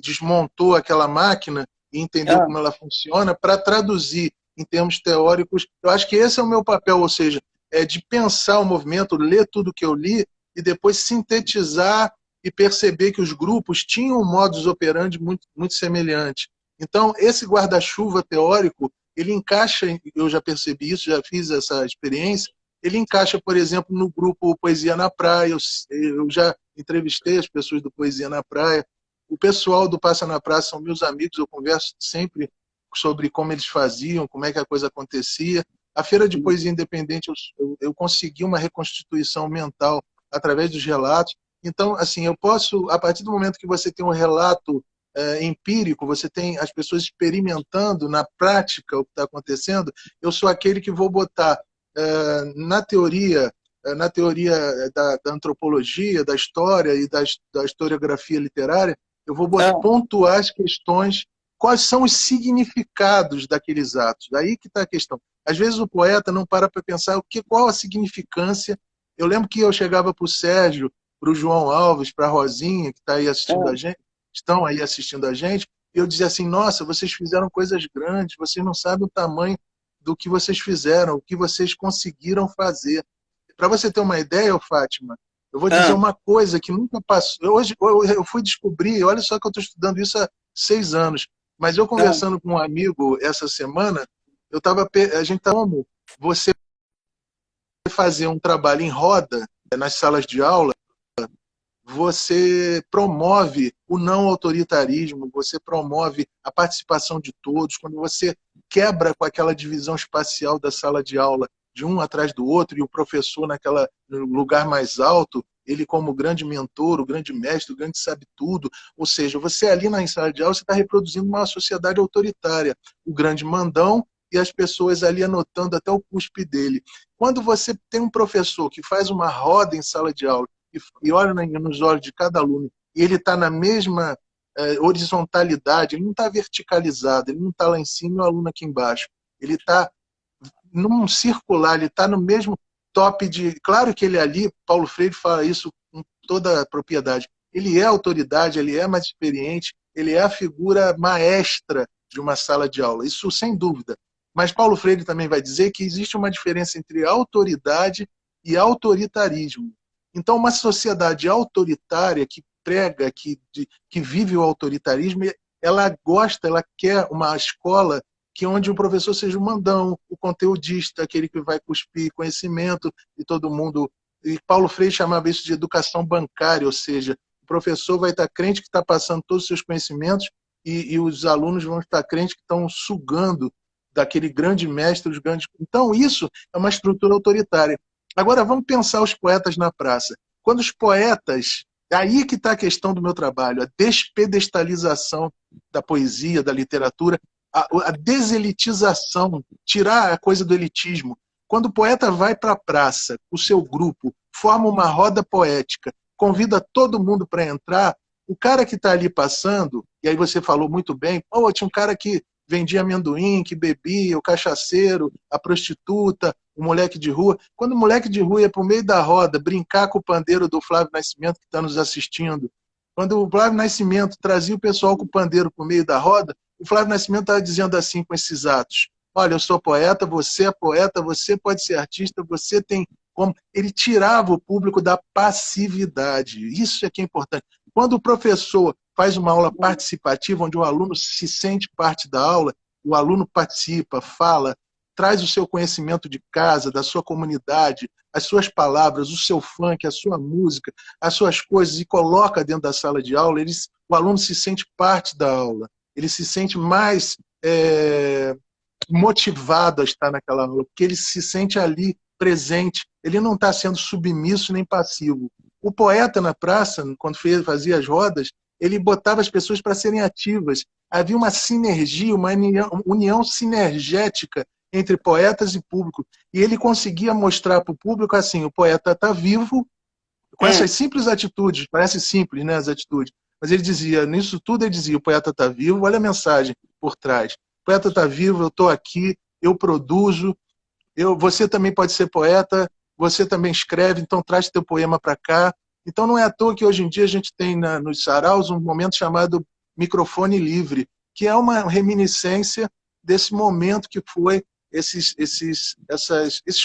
desmontou aquela máquina e entendeu como ela funciona, para traduzir em termos teóricos. Eu acho que esse é o meu papel, ou seja, de pensar o movimento, ler tudo que eu li e depois sintetizar e perceber que os grupos tinham um modus operandi muito, muito semelhante. Então, esse guarda-chuva teórico, ele encaixa, eu já percebi isso, já fiz essa experiência, ele encaixa, por exemplo, no grupo Poesia na Praia. Eu já entrevistei as pessoas do Poesia na Praia. O pessoal do Passa na Praça são meus amigos, eu converso sempre sobre como eles faziam, como é que a coisa acontecia. A Feira de Poesia Independente, eu consegui uma reconstituição mental através dos relatos. Então, assim, eu posso, a partir do momento que você tem um relato empírico, você tem as pessoas experimentando na prática o que está acontecendo, eu sou aquele que vou botar na teoria na teoria da antropologia, da história e da historiografia literária, eu vou pontuar as questões, quais são os significados daqueles atos. Daí que está a questão. Às vezes o poeta não para pensar qual a significância. Eu lembro que eu chegava para o Sérgio, para o João Alves, para a Rosinha, que está aí assistindo a gente, estão aí assistindo a gente, e eu dizia assim, nossa, vocês fizeram coisas grandes, vocês não sabem o tamanho do que vocês fizeram, o que vocês conseguiram fazer. Para você ter uma ideia, Fátima, eu vou dizer uma coisa que nunca passou. Hoje eu fui descobrir, olha só que eu estou estudando isso há 6 anos, mas eu conversando com um amigo essa semana, a gente estava como você fazer um trabalho em roda nas salas de aula, você promove o não autoritarismo, você promove a participação de todos, quando você quebra com aquela divisão espacial da sala de aula, de um atrás do outro, e o professor no lugar mais alto, ele como grande mentor, o grande mestre, o grande sabe-tudo. Ou seja, você ali na sala de aula, você está reproduzindo uma sociedade autoritária, o grande mandão e as pessoas ali anotando até o cuspe dele. Quando você tem um professor que faz uma roda em sala de aula, e olha nos olhos de cada aluno, e ele está na mesma horizontalidade, ele não está verticalizado, ele não está lá em cima e o aluno aqui embaixo. Ele está num circular, ele está no mesmo top de... Claro que ele ali, Paulo Freire fala isso com toda a propriedade, ele é autoridade, ele é mais experiente, ele é a figura maestra de uma sala de aula, isso sem dúvida. Mas Paulo Freire também vai dizer que existe uma diferença entre autoridade e autoritarismo. Então, uma sociedade autoritária que prega, que vive o autoritarismo, ela gosta, ela quer uma escola onde o professor seja o mandão, o conteudista, aquele que vai cuspir conhecimento e todo mundo... E Paulo Freire chamava isso de educação bancária, ou seja, o professor vai estar crente que está passando todos os seus conhecimentos e os alunos vão estar crentes que estão sugando daquele grande mestre, os grandes... Então, isso é uma estrutura autoritária. Agora, vamos pensar os poetas na praça. Quando os poetas... Aí que está a questão do meu trabalho, a despedestalização da poesia, da literatura, a deselitização, tirar a coisa do elitismo. Quando o poeta vai para a praça, o seu grupo, forma uma roda poética, convida todo mundo para entrar, o cara que está ali passando, e aí você falou muito bem, tinha um cara que vendia amendoim, que bebia, o cachaceiro, a prostituta, o moleque de rua. Quando o moleque de rua ia para o meio da roda brincar com o pandeiro do Flávio Nascimento, que está nos assistindo, quando o Flávio Nascimento trazia o pessoal com o pandeiro para o meio da roda, o Flávio Nascimento estava dizendo assim com esses atos, olha, eu sou poeta, você pode ser artista, você tem como... Ele tirava o público da passividade, isso é que é importante. Quando o professor faz uma aula participativa, onde o aluno se sente parte da aula, o aluno participa, fala, traz o seu conhecimento de casa, da sua comunidade, as suas palavras, o seu funk, a sua música, as suas coisas, e coloca dentro da sala de aula, o aluno se sente parte da aula, ele se sente mais motivado a estar naquela aula, porque ele se sente ali presente, ele não está sendo submisso nem passivo. O poeta na praça, quando fazia as rodas, ele botava as pessoas para serem ativas. Havia uma sinergia, uma união sinergética entre poetas e público. E ele conseguia mostrar para o público assim, o poeta está vivo, com essas simples atitudes, parece simples, né, as atitudes, mas ele dizia, nisso tudo ele dizia, o poeta está vivo, olha a mensagem por trás. O poeta está vivo, eu estou aqui, eu produzo, você também pode ser poeta, você também escreve, então traz teu poema para cá. Então não é à toa que hoje em dia a gente tem nos saraus um momento chamado microfone livre, que é uma reminiscência desse momento que foi esses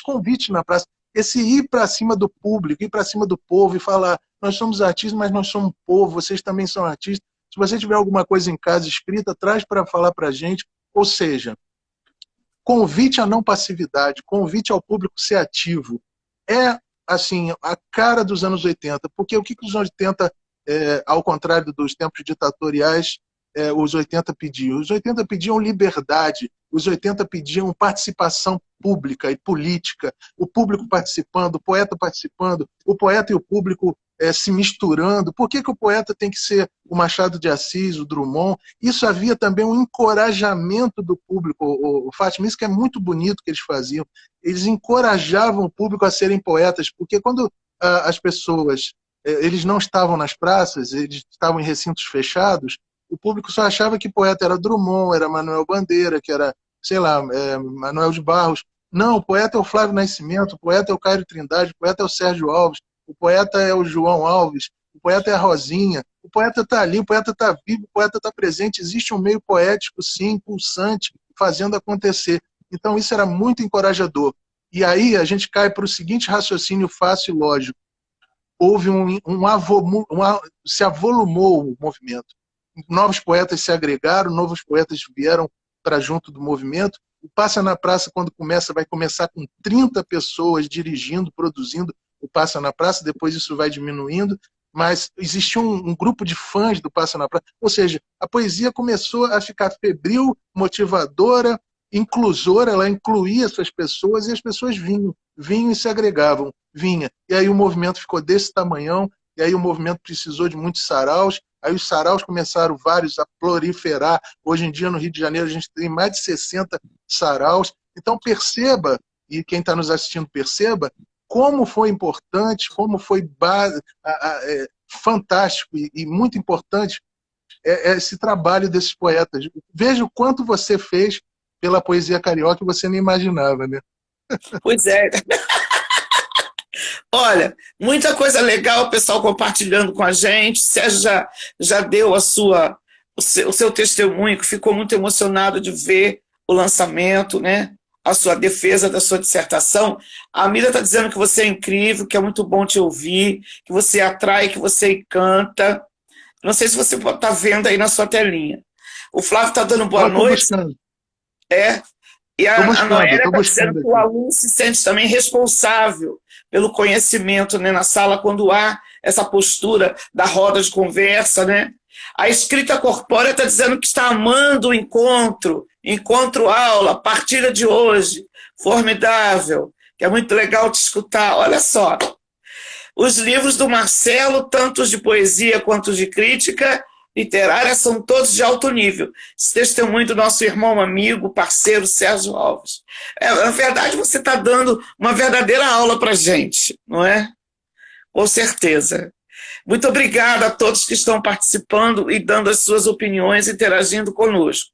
convites na praça, esse ir para cima do público, ir para cima do povo e falar, nós somos artistas, mas nós somos povo, vocês também são artistas. Se você tiver alguma coisa em casa escrita, traz para falar para a gente. Ou seja, convite à não passividade, convite ao público ser ativo. É, assim, a cara dos anos 80, porque o que os anos 80, ao contrário dos tempos ditatoriais, os 80 pediam? Os 80 pediam liberdade, os 80 pediam participação pública e política, o público participando, o poeta e o público se misturando. Por que o poeta tem que ser o Machado de Assis, o Drummond? Isso havia também um encorajamento do público, o Fátima, isso que é muito bonito que eles faziam. Eles encorajavam o público a serem poetas, porque quando as pessoas eles não estavam nas praças, eles estavam em recintos fechados, o público só achava que poeta era Drummond, era Manuel Bandeira, que era, sei lá, Manuel de Barros. Não, o poeta é o Flávio Nascimento, o poeta é o Caio Trindade, o poeta é o Sérgio Alves, o poeta é o João Alves, o poeta é a Rosinha, o poeta está ali, o poeta está vivo, o poeta está presente, existe um meio poético, sim, pulsante, fazendo acontecer. Então isso era muito encorajador. E aí a gente cai para o seguinte raciocínio fácil e lógico. Houve se avolumou o movimento. Novos poetas se agregaram, novos poetas vieram para junto do movimento. O Passa na Praça, quando começa, vai começar com 30 pessoas dirigindo, produzindo o Passa na Praça, depois isso vai diminuindo, mas existia um grupo de fãs do Passa na Praça. Ou seja, a poesia começou a ficar febril, motivadora, inclusora, ela incluía essas pessoas e as pessoas vinham e se agregavam, vinha. E aí o movimento ficou desse tamanhão, e aí o movimento precisou de muitos saraus, aí os saraus começaram vários a proliferar. Hoje em dia, no Rio de Janeiro, a gente tem mais de 60 saraus. Então perceba, e quem está nos assistindo perceba, como foi importante, como foi fantástico e muito importante esse trabalho desses poetas. Veja o quanto você fez pela poesia carioca e você nem imaginava, né? Pois é. Olha, muita coisa legal, o pessoal compartilhando com a gente. Sérgio já deu o seu testemunho, que ficou muito emocionado de ver o lançamento, né? A sua defesa da sua dissertação. A Mira está dizendo que você é incrível, que é muito bom te ouvir, que você atrai, que você encanta. Não sei se você está vendo aí na sua telinha. O Flávio está dando boa noite. E a Noélia está dizendo que o aluno se sente também responsável pelo conhecimento, né, na sala, quando há essa postura da roda de conversa, né? A escrita corpórea está dizendo que está amando o encontro-aula, partilha de hoje, formidável, que é muito legal te escutar. Olha só, os livros do Marcelo, tanto de poesia quanto de crítica literária, são todos de alto nível. Esse testemunho do nosso irmão, amigo, parceiro Sérgio Alves. Na verdade, você está dando uma verdadeira aula para a gente, não é? Com certeza. Muito obrigada a todos que estão participando e dando as suas opiniões, interagindo conosco.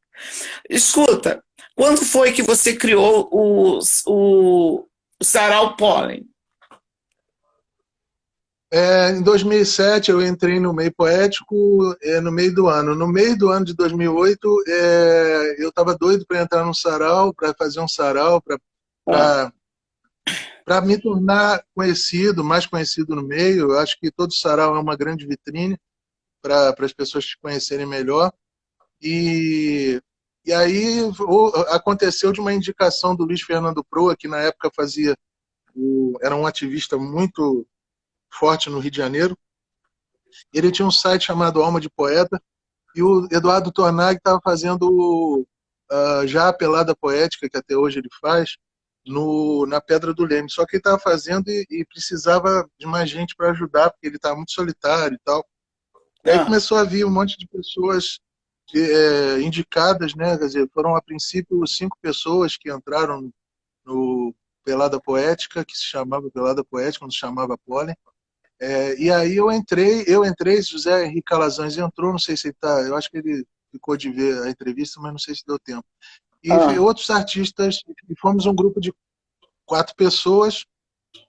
Escuta, quando foi que você criou o Sarau Pólen? Em 2007 eu entrei no meio poético no meio do ano. No meio do ano de 2008 eu estava doido para entrar num sarau, para fazer um sarau, para me tornar conhecido, mais conhecido no meio. Eu acho que todo sarau é uma grande vitrine para as pessoas te conhecerem melhor. E aí aconteceu de uma indicação do Luiz Fernando Proa, que na época era um ativista muito forte no Rio de Janeiro. Ele tinha um site chamado Alma de Poeta, e o Eduardo Tornag estava fazendo já a pelada poética, que até hoje ele faz, na Pedra do Leme. Só que ele estava fazendo e precisava de mais gente para ajudar, porque ele estava muito solitário e tal. E aí começou a vir um monte de pessoas indicadas, né? Quer dizer, foram a princípio 5 pessoas que entraram no Pelada Poética, que se chamava Pelada Poética, não se chamava Pólen. E aí eu entrei, José Henrique Calazans entrou, não sei se ele tá, eu acho que ele ficou de ver a entrevista, mas não sei se deu tempo. E outros artistas, e fomos um grupo de 4 pessoas,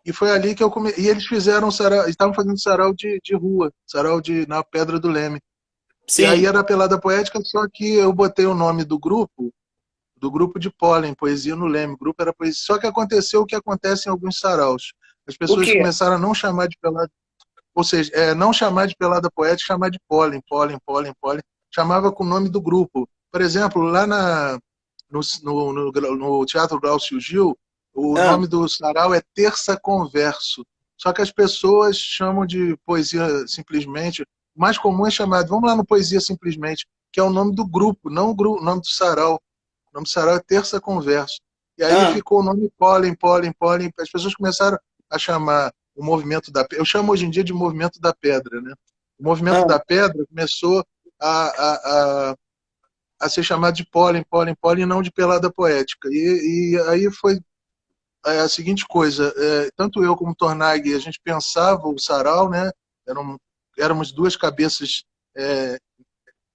e foi ali que eu comecei. E eles fizeram sarau, estavam fazendo sarau de rua, sarau na Pedra do Leme. Sim. E aí era a Pelada Poética, só que eu botei o nome do grupo de Pólen, Poesia no Leme. O grupo era poesia. Só que aconteceu o que acontece em alguns saraus. As pessoas começaram a não chamar de pelada, ou seja, não chamar de pelada poética, chamar de Pólen. Chamava com o nome do grupo. Por exemplo, lá no Teatro Glaucio Gil, o nome do sarau é Terça Converso. Só que as pessoas chamam de Poesia Simplesmente. O mais comum é chamado, vamos lá no Poesia Simplesmente, que é o nome do grupo, não o nome do sarau. O nome do sarau é Terça Converso. E aí ficou o nome Pólen. As pessoas começaram a chamar o movimento da pedra. Eu chamo hoje em dia de movimento da pedra, né? O movimento da pedra começou a ser chamado de pólen, pólen, pólen, não de pelada poética. E aí foi a seguinte coisa, tanto eu como Tornag, a gente pensava o sarau, né? Éramos duas cabeças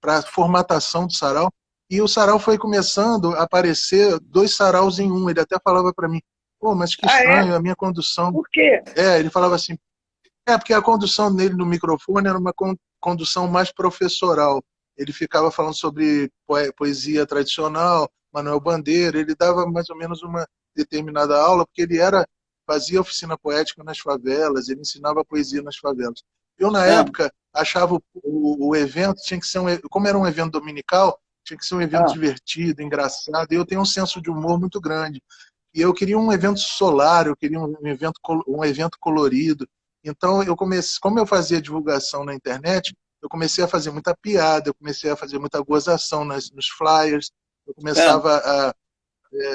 para a formatação do sarau, e o sarau foi começando a aparecer dois saraus em um. Ele até falava para mim, pô, mas que estranho, a minha condução... Por quê? Ele falava assim, porque a condução dele no microfone era uma condução mais professoral. Ele ficava falando sobre poesia tradicional, Manuel Bandeira, ele dava mais ou menos uma determinada aula, porque ele fazia oficina poética nas favelas, ele ensinava poesia nas favelas. Eu, na época, achava o evento tinha que ser como era um evento dominical, tinha que ser um evento divertido, engraçado, e eu tenho um senso de humor muito grande. E eu queria um evento solar, eu queria um evento colorido. Então, como eu fazia divulgação na internet, eu comecei a fazer muita piada, eu comecei a fazer muita gozação nos flyers, eu começava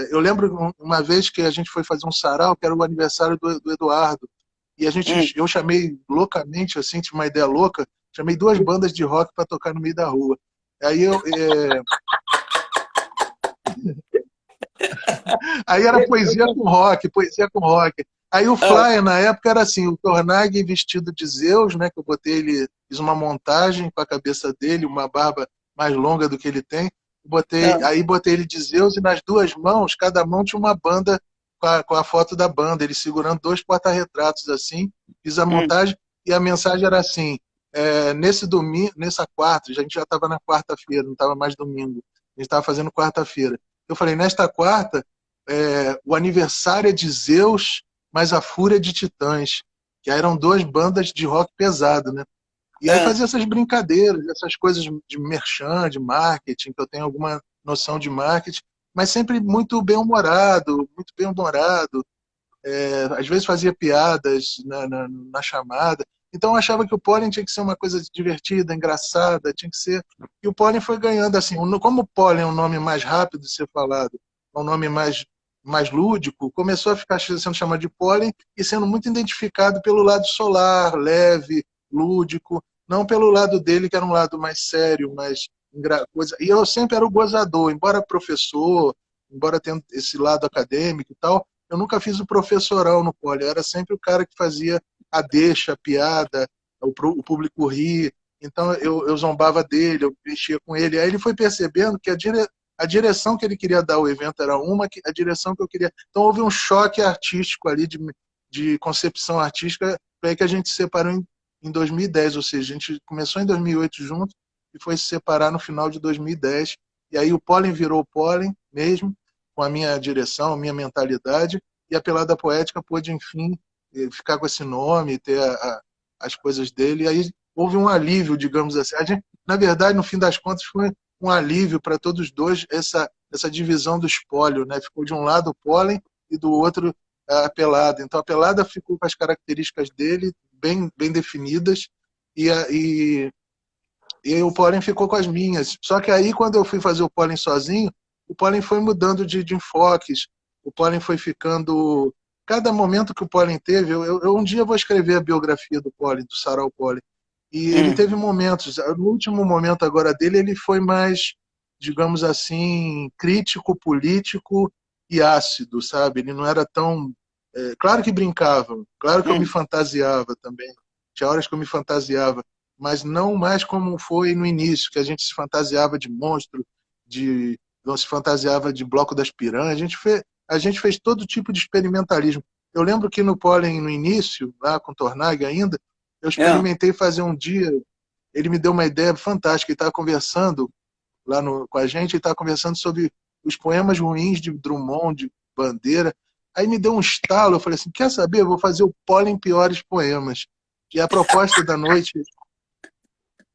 eu lembro uma vez que a gente foi fazer um sarau, que era o aniversário do Eduardo, e eu chamei loucamente, assim, tinha uma ideia louca, chamei duas bandas de rock para tocar no meio da rua. Aí aí era poesia com rock, poesia com rock. Aí o flyer, na época, era assim, o Tornag vestido de Zeus, né, que eu fiz uma montagem com a cabeça dele, uma barba mais longa do que ele tem, aí botei ele de Zeus, e nas duas mãos, cada mão tinha uma banda com a foto da banda, ele segurando dois porta-retratos assim, fiz a montagem, e a mensagem era assim, nessa quarta, a gente já estava na quarta-feira, não estava mais domingo, a gente estava fazendo quarta-feira. Eu falei, nesta quarta, o aniversário é de Zeus, mas a fúria é de Titãs, que eram duas bandas de rock pesado, né? E aí fazia essas brincadeiras, essas coisas de merchan, de marketing, que eu tenho alguma noção de marketing, mas sempre muito bem-humorado, muito bem-humorado. Às vezes fazia piadas na chamada. Então eu achava que o pólen tinha que ser uma coisa divertida, engraçada, tinha que ser... E o pólen foi ganhando assim, como o pólen é um nome mais rápido de ser falado, é um nome mais lúdico, começou a ficar sendo chamado de pólen e sendo muito identificado pelo lado solar, leve, lúdico, não pelo lado dele, que era um lado mais sério, mais coisa. E eu sempre era o gozador, embora professor, embora tendo esse lado acadêmico e tal, eu nunca fiz o professoral no pólen, eu era sempre o cara que fazia a deixa, a piada, o público rir, então eu zombava dele, eu mexia com ele, aí ele foi percebendo que a direção que ele queria dar ao evento era a direção que eu queria. Então houve um choque artístico ali, de concepção artística, foi aí que a gente se separou em 2010, ou seja, a gente começou em 2008 junto e foi se separar no final de 2010. E aí o pólen virou pólen mesmo, com a minha direção, a minha mentalidade, e a Pelada Poética pôde, enfim, ficar com esse nome, ter as coisas dele. E aí houve um alívio, digamos assim. Na verdade, no fim das contas, foi um alívio para todos dois essa divisão do espólio, né? Ficou de um lado o pólen e do outro a pelada. Então a pelada ficou com as características dele bem definidas e o pólen ficou com as minhas. Só que aí, quando eu fui fazer o pólen sozinho, o pólen foi mudando de enfoques, o pólen foi ficando... Cada momento que o pólen teve, eu um dia vou escrever a biografia do pólen, do sarau pólen. E ele teve momentos, no último momento agora dele, ele foi mais, digamos assim, crítico, político e ácido, sabe? Ele não era tão... claro que brincava, claro que eu me fantasiava também, tinha horas que eu me fantasiava, mas não mais como foi no início, que a gente se fantasiava de monstro, não se fantasiava de bloco das piranhas, a gente fez todo tipo de experimentalismo. Eu lembro que no pólen, no início, lá com o Tornag ainda, eu experimentei fazer um dia, ele me deu uma ideia fantástica, ele estava conversando lá com a gente, ele estava conversando sobre os poemas ruins de Drummond, de Bandeira, aí me deu um estalo, eu falei assim, quer saber, eu vou fazer o pólen piores poemas. E a proposta da noite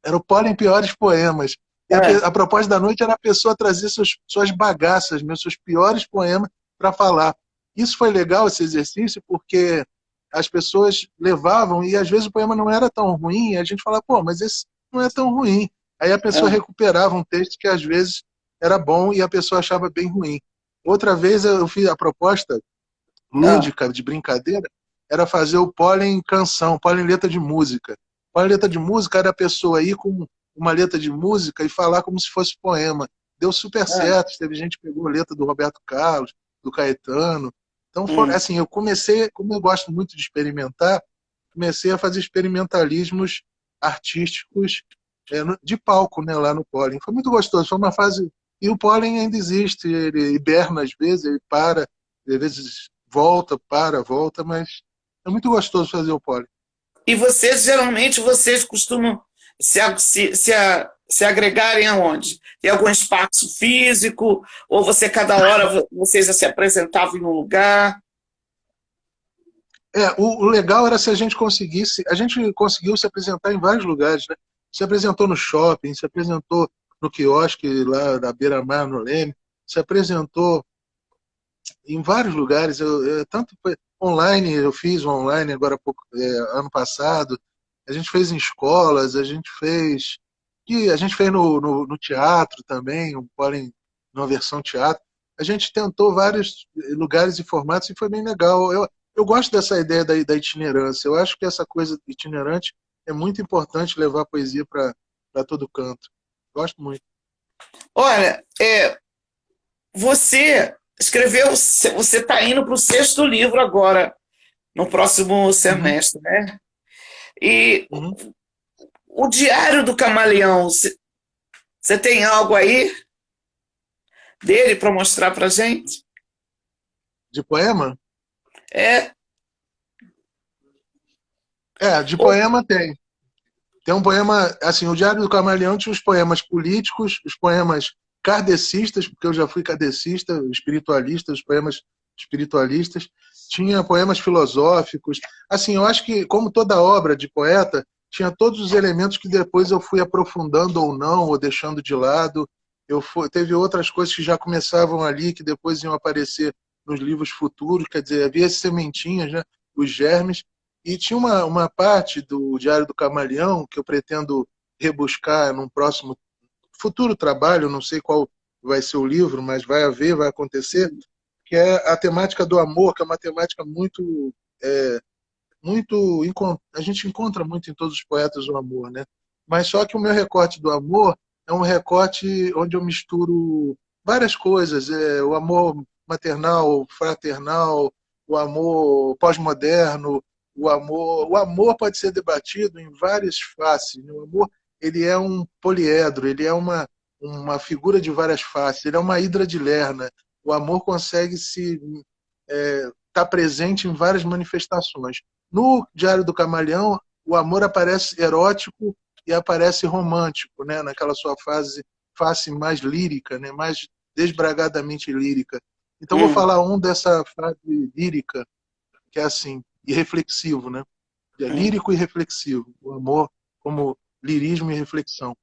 era o pólen piores poemas. E a proposta da noite era a pessoa trazer suas bagaças, seus piores poemas para falar. Isso foi legal, esse exercício, porque as pessoas levavam, e às vezes o poema não era tão ruim, e a gente falava, pô, mas esse não é tão ruim. Aí a pessoa recuperava um texto que às vezes era bom e a pessoa achava bem ruim. Outra vez eu fiz a proposta lúdica, de brincadeira, era fazer o pólen canção, pólen letra de música. Pólen letra de música era a pessoa ir com uma letra de música e falar como se fosse poema. Deu super certo, teve gente que pegou a letra do Roberto Carlos, do Caetano. Então, assim, eu comecei, como eu gosto muito de experimentar, comecei a fazer experimentalismos artísticos de palco, né, lá no pólen. Foi muito gostoso, foi uma fase... E o pólen ainda existe, ele hiberna às vezes, ele para, às vezes volta, volta, mas é muito gostoso fazer o pólen. E geralmente, vocês costumam se agregarem aonde? Tem algum espaço físico? Ou cada hora vocês se apresentavam em um lugar? O legal era se a gente conseguisse... A gente conseguiu se apresentar em vários lugares, né? Se apresentou no shopping, se apresentou no quiosque lá da Beira-Mar, no Leme, se apresentou em vários lugares. Tanto foi online, eu fiz online agora ano passado, a gente fez em escolas, a gente fez no teatro também, um pólen numa versão teatro. A gente tentou vários lugares e formatos e foi bem legal. Eu gosto dessa ideia da itinerância. Eu acho que essa coisa itinerante é muito importante, levar a poesia para todo canto. Gosto muito. Olha, você escreveu, você está indo para o 6º livro agora, no próximo semestre, né? E o Diário do Camaleão, você tem algo aí dele para mostrar para gente? De poema? De poema tem. Tem um poema, assim, o Diário do Camaleão tinha os poemas políticos, os poemas kardecistas, porque eu já fui kardecista, espiritualista, os poemas espiritualistas, tinha poemas filosóficos. Assim, eu acho que, como toda obra de poeta, tinha todos os elementos que depois eu fui aprofundando ou não, ou deixando de lado. Teve outras coisas que já começavam ali, que depois iam aparecer nos livros futuros, quer dizer, havia as sementinhas, né, os germes. E tinha uma parte do Diário do Camaleão que eu pretendo rebuscar num próximo futuro trabalho, não sei qual vai ser o livro, mas vai acontecer, que é a temática do amor, que é uma temática muito... a gente encontra muito em todos os poetas o amor, né? Mas só que o meu recorte do amor é um recorte onde eu misturo várias coisas, o amor maternal, fraternal, o amor pós-moderno. O amor pode ser debatido em várias faces. O amor, ele é um poliedro, ele é uma figura de várias faces, ele é uma hidra de Lerna. O amor consegue estar presente em várias manifestações. No Diário do Camaleão, o amor aparece erótico e aparece romântico, né? Naquela sua face mais lírica, né? Mais desbragadamente lírica. Então, vou falar dessa fase lírica, que é assim, e reflexivo, né? É lírico e reflexivo. O amor como lirismo e reflexão.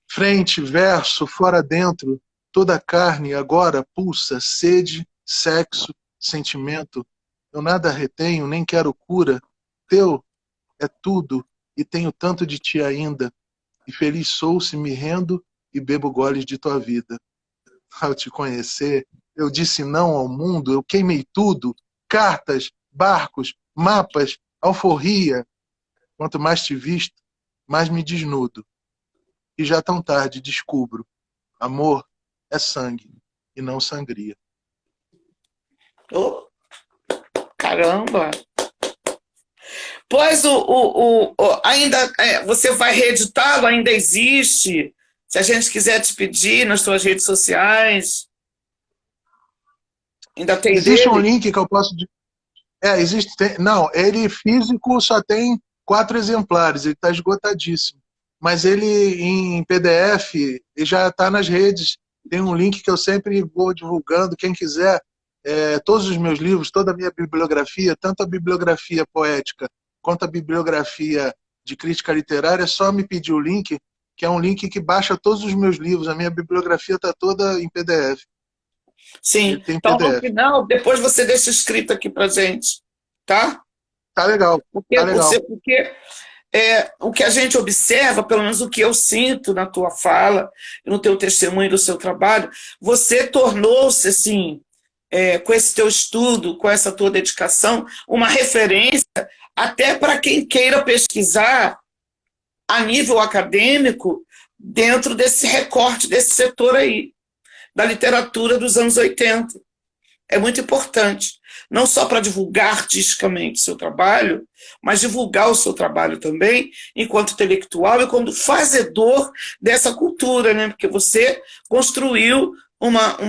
Frente, verso, fora dentro, toda a carne agora pulsa sede, sexo, sentimento. Eu nada retenho, nem quero cura. Teu é tudo e tenho tanto de ti ainda. E feliz sou se me rendo e bebo goles de tua vida. Ao te conhecer, eu disse não ao mundo, eu queimei tudo. Cartas, barcos, mapas, alforria. Quanto mais te visto, mais me desnudo. E já tão tarde descubro. Amor é sangue e não sangria. Oh, caramba! Pois ainda você vai reeditá-lo, ainda existe? Se a gente quiser te pedir nas suas redes sociais, ainda tem existe dele? Um link que eu posso... existe... Não, ele físico só tem 4 exemplares, ele está esgotadíssimo. Mas ele em PDF ele já está nas redes. Tem um link que eu sempre vou divulgando. Quem quiser, todos os meus livros, toda a minha bibliografia, tanto a bibliografia poética quanto a bibliografia de crítica literária, é só me pedir o link, que é um link que baixa todos os meus livros. A minha bibliografia está toda em PDF. Sim, então PDF. No final, depois você deixa escrito aqui pra gente, tá? Tá legal, porque, tá legal. Porque o que a gente observa, pelo menos o que eu sinto na tua fala, no teu testemunho do seu trabalho, você tornou-se, assim, com esse teu estudo, com essa tua dedicação, uma referência até para quem queira pesquisar a nível acadêmico dentro desse recorte, desse setor aí, da literatura dos anos 80. É muito importante, não só para divulgar artisticamente o seu trabalho, mas divulgar o seu trabalho também enquanto intelectual e como fazedor dessa cultura, né? Porque você construiu uma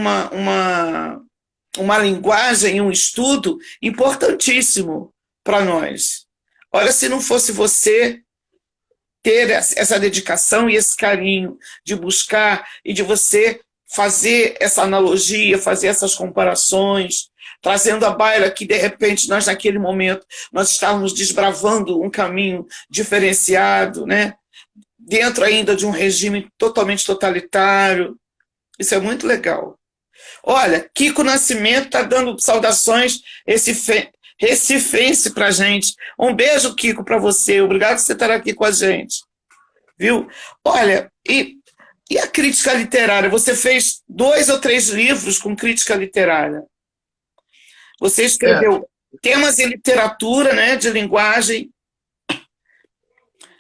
linguagem, um estudo importantíssimo para nós. Olha, se não fosse você ter essa dedicação e esse carinho de buscar e de você fazer essa analogia, fazer essas comparações, trazendo à baila que, de repente, nós, naquele momento, nós estávamos desbravando um caminho diferenciado, né? Dentro ainda de um regime totalmente totalitário. Isso é muito legal. Olha, Kiko Nascimento está dando saudações recifense para a gente. Um beijo, Kiko, para você. Obrigado por você estar aqui com a gente. Viu? Olha, e a crítica literária? Você fez 2 ou 3 livros com crítica literária. Você escreveu temas em literatura, né, de linguagem,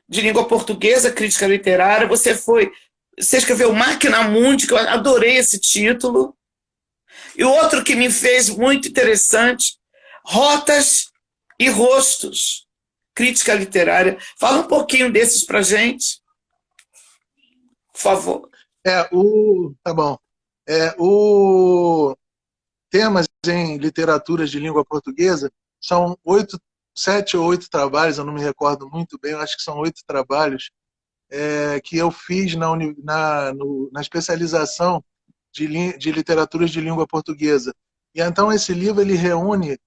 de língua portuguesa, crítica literária. Você escreveu Máquina Mundi, que eu adorei esse título. E outro que me fez muito interessante, Rotas e Rostos, crítica literária. Fala um pouquinho desses para a gente, por favor. Tá bom. O temas em literaturas de língua portuguesa são 7 ou 8 trabalhos, eu não me recordo muito bem, eu acho que são 8 trabalhos que eu fiz na especialização de literaturas de língua portuguesa. E então esse livro ele reúne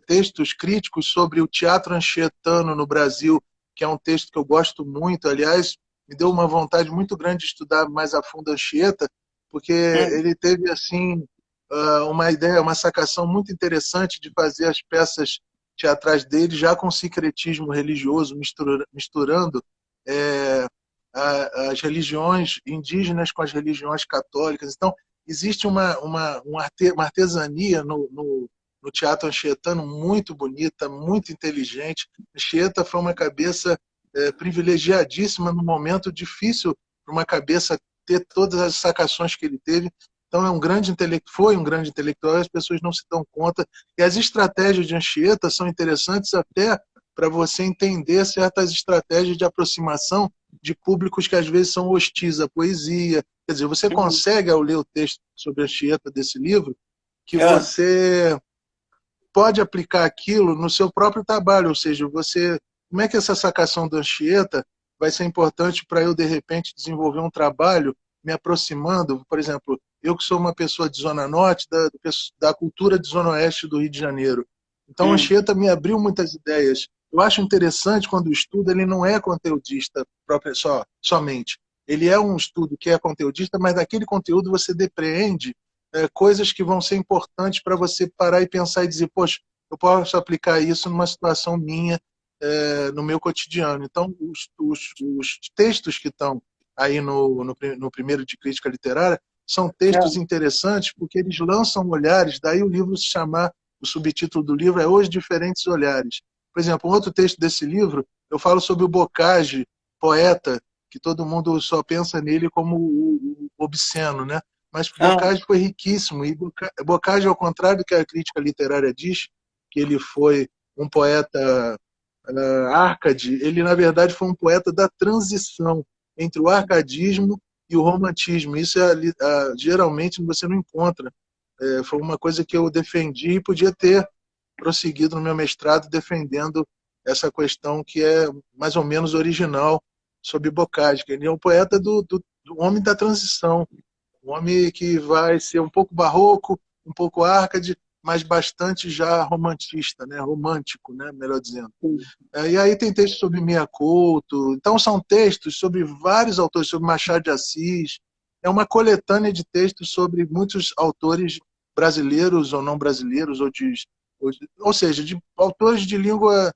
textos críticos sobre o teatro anchietano no Brasil, que é um texto que eu gosto muito, aliás, me deu uma vontade muito grande de estudar mais a fundo Anchieta, porque ele teve assim uma ideia, uma sacação muito interessante de fazer as peças teatrais dele já com sincretismo religioso, misturando as religiões indígenas com as religiões católicas. Então, existe uma artesania no teatro anchietano muito bonita, muito inteligente. Anchieta foi uma cabeça privilegiadíssima num momento difícil para uma cabeça ter todas as sacações que ele teve. Então, foi um grande intelectual e as pessoas não se dão conta. E as estratégias de Anchieta são interessantes até para você entender certas estratégias de aproximação de públicos que às vezes são hostis à poesia. Quer dizer, você consegue, ao ler o texto sobre Anchieta desse livro, que você pode aplicar aquilo no seu próprio trabalho, ou seja, como é que essa sacação da Anchieta vai ser importante para eu, de repente, desenvolver um trabalho me aproximando, por exemplo, eu que sou uma pessoa de Zona Norte, da cultura de Zona Oeste do Rio de Janeiro. Então, Anchieta me abriu muitas ideias. Eu acho interessante quando o estudo ele não é conteudista somente. Ele é um estudo que é conteudista, mas daquele conteúdo você depreende coisas que vão ser importantes para você parar e pensar e dizer, poxa, eu posso aplicar isso numa situação minha, no meu cotidiano. Então, os textos que estão aí no primeiro de crítica literária são textos interessantes porque eles lançam olhares, daí o livro se chamar, o subtítulo do livro é Os Diferentes Olhares. Por exemplo, um outro texto desse livro, eu falo sobre o Bocage, poeta, que todo mundo só pensa nele como o obsceno, né? Mas Bocage foi riquíssimo, e Bocage, ao contrário do que a crítica literária diz, que ele foi um poeta árcade, ele na verdade foi um poeta da transição entre o arcadismo e o romantismo. Isso geralmente você não encontra. Foi uma coisa que eu defendi e podia ter prosseguido no meu mestrado defendendo essa questão que é mais ou menos original sobre Bocage. Ele é um poeta do homem da transição, um homem que vai ser um pouco barroco, um pouco árcade, mas bastante já romantista, né? Romântico, né? Melhor dizendo. E aí tem textos sobre Mia Couto, então são textos sobre vários autores, sobre Machado de Assis, é uma coletânea de textos sobre muitos autores brasileiros ou não brasileiros, ou seja, de autores de língua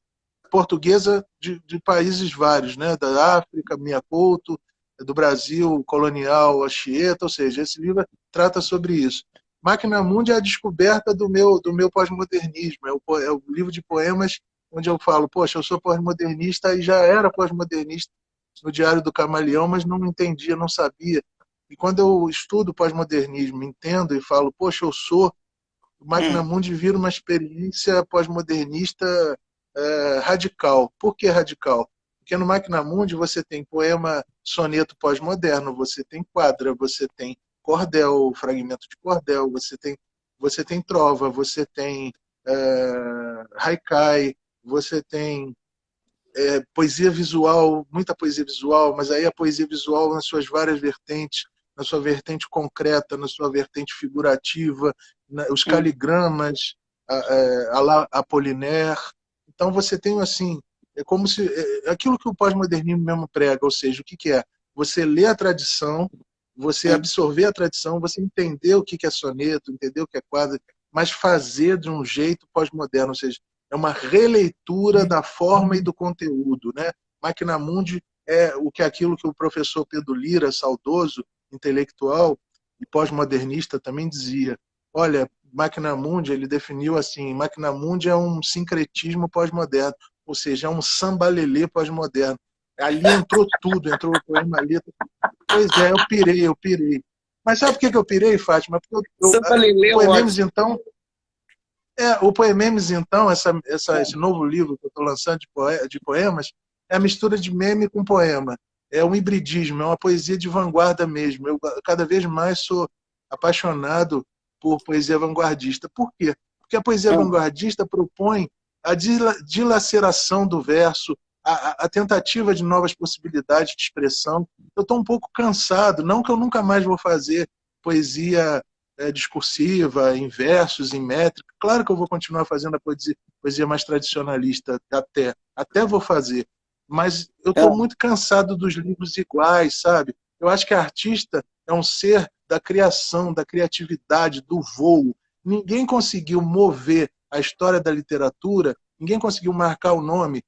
portuguesa de países vários, né? Da África, Mia Couto, do Brasil colonial, Anchieta, ou seja, esse livro trata sobre isso. Máquina Mundi é a descoberta do meu pós-modernismo. É o livro de poemas onde eu falo, poxa, eu sou pós-modernista e já era pós-modernista no Diário do Camaleão, mas não entendia, não sabia. E quando eu estudo pós-modernismo, entendo e falo, poxa, eu sou, o Máquina Hum, Mundi vira uma experiência pós-modernista radical. Por que radical? Porque no Máquina Mundi você tem poema soneto pós-moderno, você tem quadra, você tem cordel, fragmento de cordel, você tem trova, você tem haikai, você tem poesia visual, muita poesia visual, mas aí a poesia visual nas suas várias vertentes, na sua vertente concreta, na sua vertente figurativa, os hum, caligramas, a Apollinaire. Então você tem assim, é como se aquilo que o pós-modernismo mesmo prega, ou seja, o que, que é? Você lê a tradição, você hum, absorver a tradição, você entender o que, que é soneto, entender o que é quadro, mas fazer de um jeito pós-moderno, ou seja, é uma releitura da forma e do conteúdo, né? Máquina Mundi é o que aquilo que o professor Pedro Lira, saudoso, intelectual e pós-modernista também dizia. Olha, Máquina Mundi, ele definiu assim, Máquina Mundi é um sincretismo pós-moderno, ou seja, é um sambalelê pós-moderno. Ali entrou tudo, entrou o poema, a letra. Pois é, eu pirei, eu pirei. Mas sabe por que eu pirei, Fátima? Porque Samba o Lelê é Poememes, ótimo. então, o Poememes, então, esse novo livro que eu estou lançando de poemas, é a mistura de meme com poema. É um hibridismo, é uma poesia de vanguarda mesmo. Eu cada vez mais sou apaixonado por poesia vanguardista. Por quê? Porque a poesia Hum, vanguardista propõe a dilaceração do verso, a tentativa de novas possibilidades de expressão. Eu estou um pouco cansado, não que eu nunca mais vou fazer poesia discursiva, em versos, em métrica. Claro que eu vou continuar fazendo a poesia mais tradicionalista, até vou fazer, mas eu estou hum, muito cansado dos livros iguais, sabe? Eu acho que artista é um ser da criação, da criatividade, do voo. Ninguém conseguiu mover a história da literatura, ninguém conseguiu marcar o nome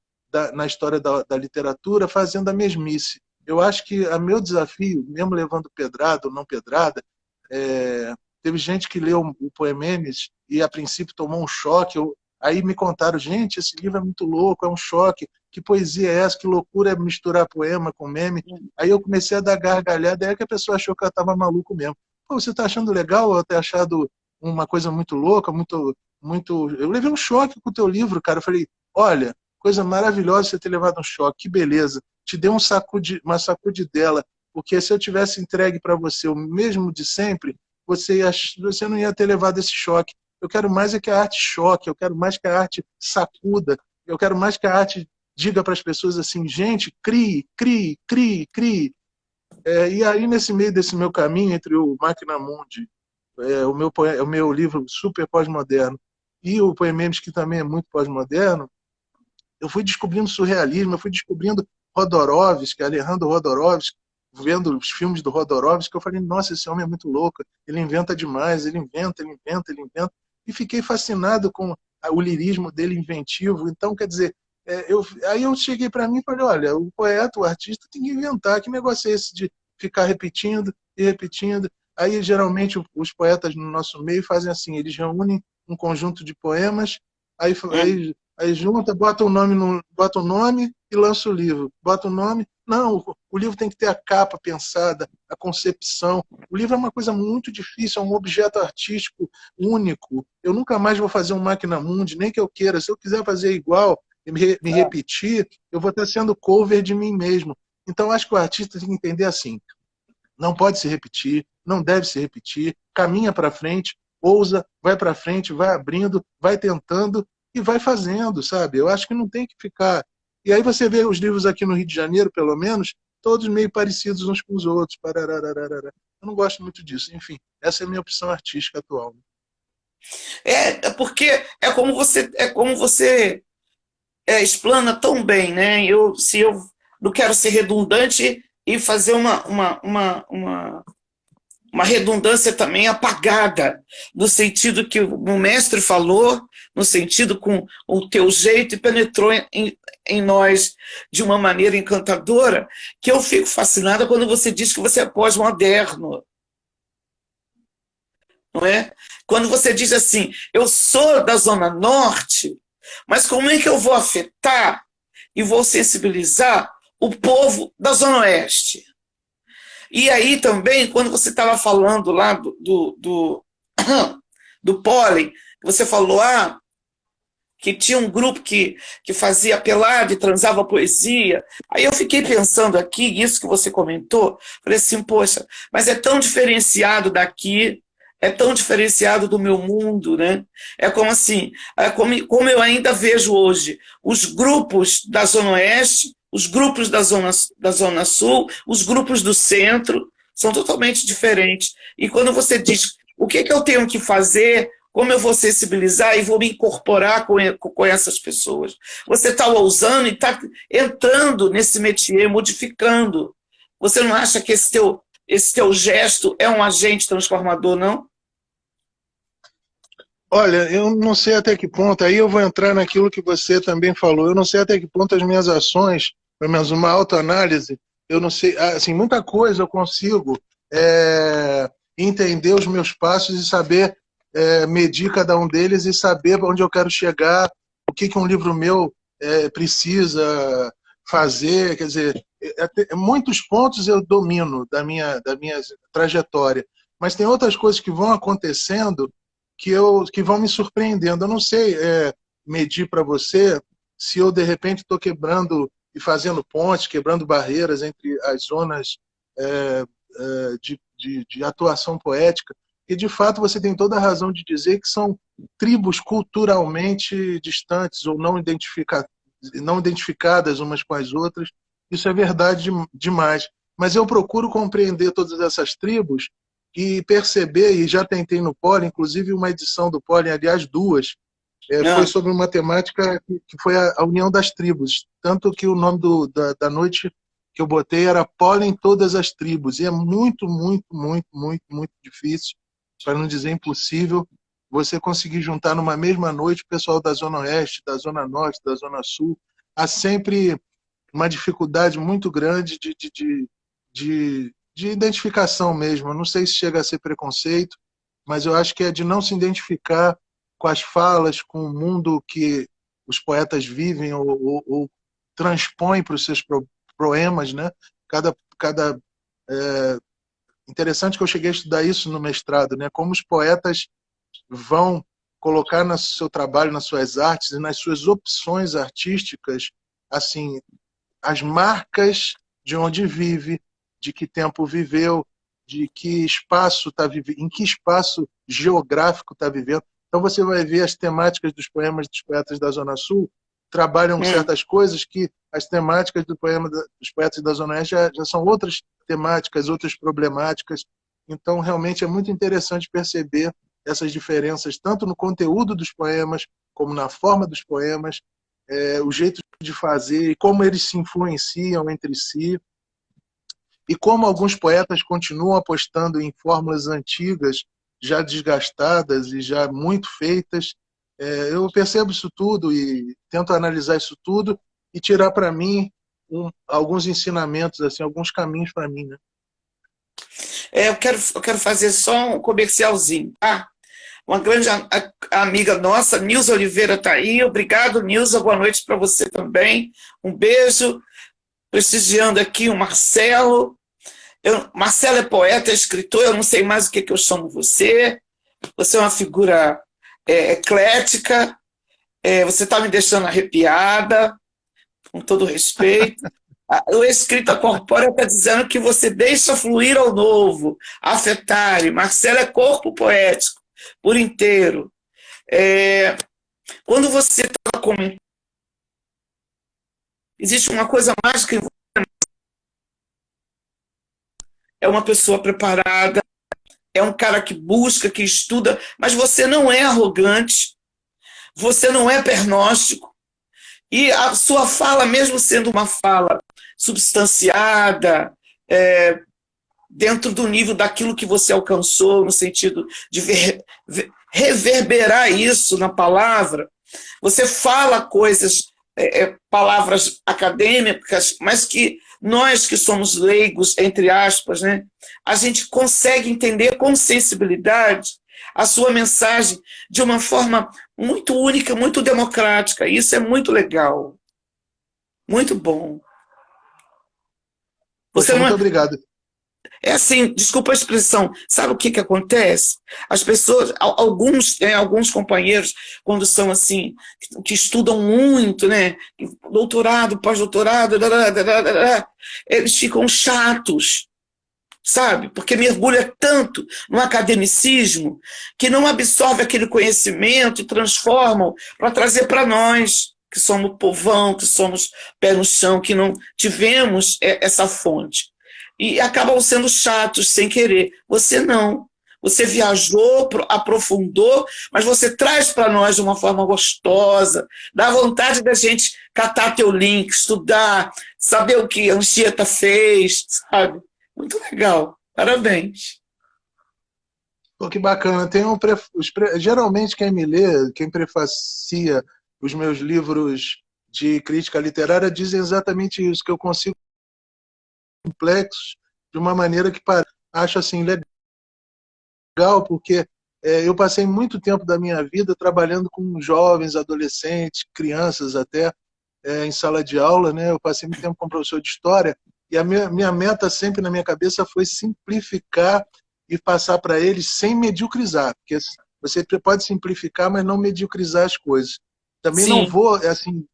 na história da literatura fazendo a mesmice. Eu acho que o meu desafio, mesmo levando pedrada ou não pedrada, é, teve gente que leu o Poememes e a princípio tomou um choque. Aí me contaram, gente, esse livro é muito louco, é um choque. Que poesia é essa? Que loucura é misturar poema com meme? hum. Aí eu comecei a dar gargalhada, aí que a pessoa achou que eu estava maluco mesmo. Pô, você está achando legal ou ter achado uma coisa muito louca, muito, muito... Eu levei um choque com o teu livro, cara. Eu falei, olha, coisa maravilhosa você ter levado um choque, que beleza. Te dei uma sacudidela, porque se eu tivesse entregue para você o mesmo de sempre, você não ia ter levado esse choque. Eu quero mais é que a arte choque, eu quero mais que a arte sacuda, eu quero mais que a arte diga para as pessoas assim, gente, crie, crie, crie, crie. E aí, nesse meio desse meu caminho entre o Máquina Mundi, o meu livro super pós-moderno, e o Poememes, que também é muito pós-moderno, eu fui descobrindo surrealismo, eu fui descobrindo Rodorovsky, Alejandro Rodorovsky, vendo os filmes do Rodorovsky, eu falei, nossa, esse homem é muito louco, ele inventa demais, ele inventa, ele inventa, ele inventa, e fiquei fascinado com o lirismo dele inventivo. Então, quer dizer, aí eu cheguei para mim e falei, olha, o poeta, o artista tem que inventar, que negócio é esse de ficar repetindo e repetindo? Aí, geralmente, os poetas no nosso meio fazem assim, eles reúnem um conjunto de poemas, Hum. aí junta, bota o nome e lança o livro. Bota o nome. Não, o livro tem que ter a capa pensada, a concepção. O livro é uma coisa muito difícil, é um objeto artístico único. Eu nunca mais vou fazer um Máquina Mundi, nem que eu queira. Se eu quiser fazer igual e me repetir, eu vou estar sendo cover de mim mesmo. Então, acho que o artista tem que entender assim: não pode se repetir, não deve se repetir, caminha para frente, ousa, vai para frente, vai abrindo, vai tentando e vai fazendo, sabe? Eu acho que não tem que ficar. E aí você vê os livros aqui no Rio de Janeiro, pelo menos, todos meio parecidos uns com os outros. Pararararara. Eu não gosto muito disso. Enfim, essa é a minha opção artística atual. É porque é como você explana tão bem, né? Se eu não quero ser redundante e fazer uma redundância também apagada, no sentido que o mestre falou, no sentido com o teu jeito, e penetrou em nós de uma maneira encantadora, que eu fico fascinada quando você diz que você é pós-moderno. não é? Quando você diz assim, eu sou da Zona Norte, mas como é que eu vou afetar e vou sensibilizar o povo da Zona Oeste? E aí também, quando você estava falando lá do pólen, você falou que tinha um grupo que fazia pelado e transava poesia. Aí eu fiquei pensando aqui, isso que você comentou, falei assim, poxa, mas é tão diferenciado daqui, é tão diferenciado do meu mundo, né? É como assim, como eu ainda vejo hoje, os grupos da Zona Oeste, os grupos da Zona Sul, os grupos do Centro, são totalmente diferentes. E quando você diz, o que eu tenho que fazer, como eu vou sensibilizar e vou me incorporar com essas pessoas? Você está ousando e está entrando nesse métier, modificando. Você não acha que esse teu gesto é um agente transformador, não? Olha, eu não sei até que ponto, aí eu vou entrar naquilo que você também falou, eu não sei até que ponto as minhas ações, pelo menos uma autoanálise, eu não sei, assim, muita coisa eu consigo entender os meus passos e saber medir cada um deles e saber onde eu quero chegar, o que um livro meu precisa fazer, quer dizer, muitos pontos eu domino da minha trajetória, mas tem outras coisas que vão acontecendo que vão me surpreendendo. Eu não sei medir para você se eu, de repente, estou quebrando e fazendo pontes, quebrando barreiras entre as zonas de atuação poética, e, de fato, você tem toda a razão de dizer que são tribos culturalmente distantes ou não identificadas umas com as outras. Isso é verdade demais. Mas eu procuro compreender todas essas tribos e perceber, e já tentei no Pólen, inclusive uma edição do Pólen, aliás, duas, foi sobre uma temática que foi a união das tribos. Tanto que o nome da noite que eu botei era Pólen Todas as Tribos. E é muito, muito, muito, muito, muito difícil, para não dizer impossível, você conseguir juntar numa mesma noite o pessoal da Zona Oeste, da Zona Norte, da Zona Sul. Há sempre uma dificuldade muito grande de identificação mesmo. Eu não sei se chega a ser preconceito, mas eu acho que é de não se identificar com as falas, com o mundo que os poetas vivem ou transpõem para os seus poemas, né? Interessante que eu cheguei a estudar isso no mestrado, né? Como os poetas vão colocar no seu trabalho, nas suas artes e nas suas opções artísticas, assim, as marcas de onde vive, de que tempo viveu, de que espaço está vivendo, em que espaço geográfico está vivendo. Então você vai ver as temáticas dos poemas dos poetas da Zona Sul trabalham certas coisas que as temáticas do poema dos poetas da Zona Oeste já são outras temáticas, outras problemáticas. Então realmente é muito interessante perceber essas diferenças tanto no conteúdo dos poemas como na forma dos poemas, o jeito de fazer e como eles se influenciam entre si. E como alguns poetas continuam apostando em fórmulas antigas, já desgastadas e já muito feitas, eu percebo isso tudo e tento analisar isso tudo e tirar para mim alguns ensinamentos, assim, alguns caminhos para mim, né? Eu quero fazer só um comercialzinho, tá? Uma grande amiga nossa, Nilza Oliveira, está aí. Obrigado, Nilza. Boa noite para você também. Um beijo. Prestigiando aqui o Marcelo. Marcelo é poeta, é escritor, eu não sei mais o que eu chamo você. Você é uma figura eclética, você está me deixando arrepiada, com todo respeito. O Escrita Corpórea está dizendo que você deixa fluir ao novo, afetar. Marcelo é corpo poético, por inteiro. Quando você está comentando, existe uma coisa mágica em você. É uma pessoa preparada, é um cara que busca, que estuda, mas você não é arrogante, você não é pernóstico, e a sua fala, mesmo sendo uma fala substanciada, dentro do nível daquilo que você alcançou, no sentido de reverberar isso na palavra, você fala coisas, palavras acadêmicas, mas que nós que somos leigos, entre aspas, né, a gente consegue entender com sensibilidade a sua mensagem de uma forma muito única, muito democrática. Isso é muito legal. Muito bom. Você Poxa, não muito é, obrigado. é assim, desculpa a expressão, sabe o que acontece? As pessoas, alguns companheiros, quando são assim, que estudam muito, né? Doutorado, pós-doutorado, eles ficam chatos, sabe? Porque mergulha tanto no academicismo que não absorve aquele conhecimento e transformam para trazer para nós, que somos povão, que somos pé no chão, que não tivemos essa fonte. E acabam sendo chatos sem querer. Você não. Você viajou, aprofundou, mas você traz para nós de uma forma gostosa, dá vontade da gente catar teu link, estudar, saber o que a Anchieta fez, sabe? Muito legal. Parabéns. Pô, que bacana. Geralmente quem me lê, quem prefacia os meus livros de crítica literária dizem exatamente isso, que eu consigo complexos de uma maneira que acho assim legal, porque eu passei muito tempo da minha vida trabalhando com jovens, adolescentes, crianças até, em sala de aula, né? Eu passei muito tempo como professor de história e a minha meta sempre na minha cabeça foi simplificar e passar para eles sem mediocrizar, porque você pode simplificar, mas não mediocrizar as coisas. Também não Sim, vou assim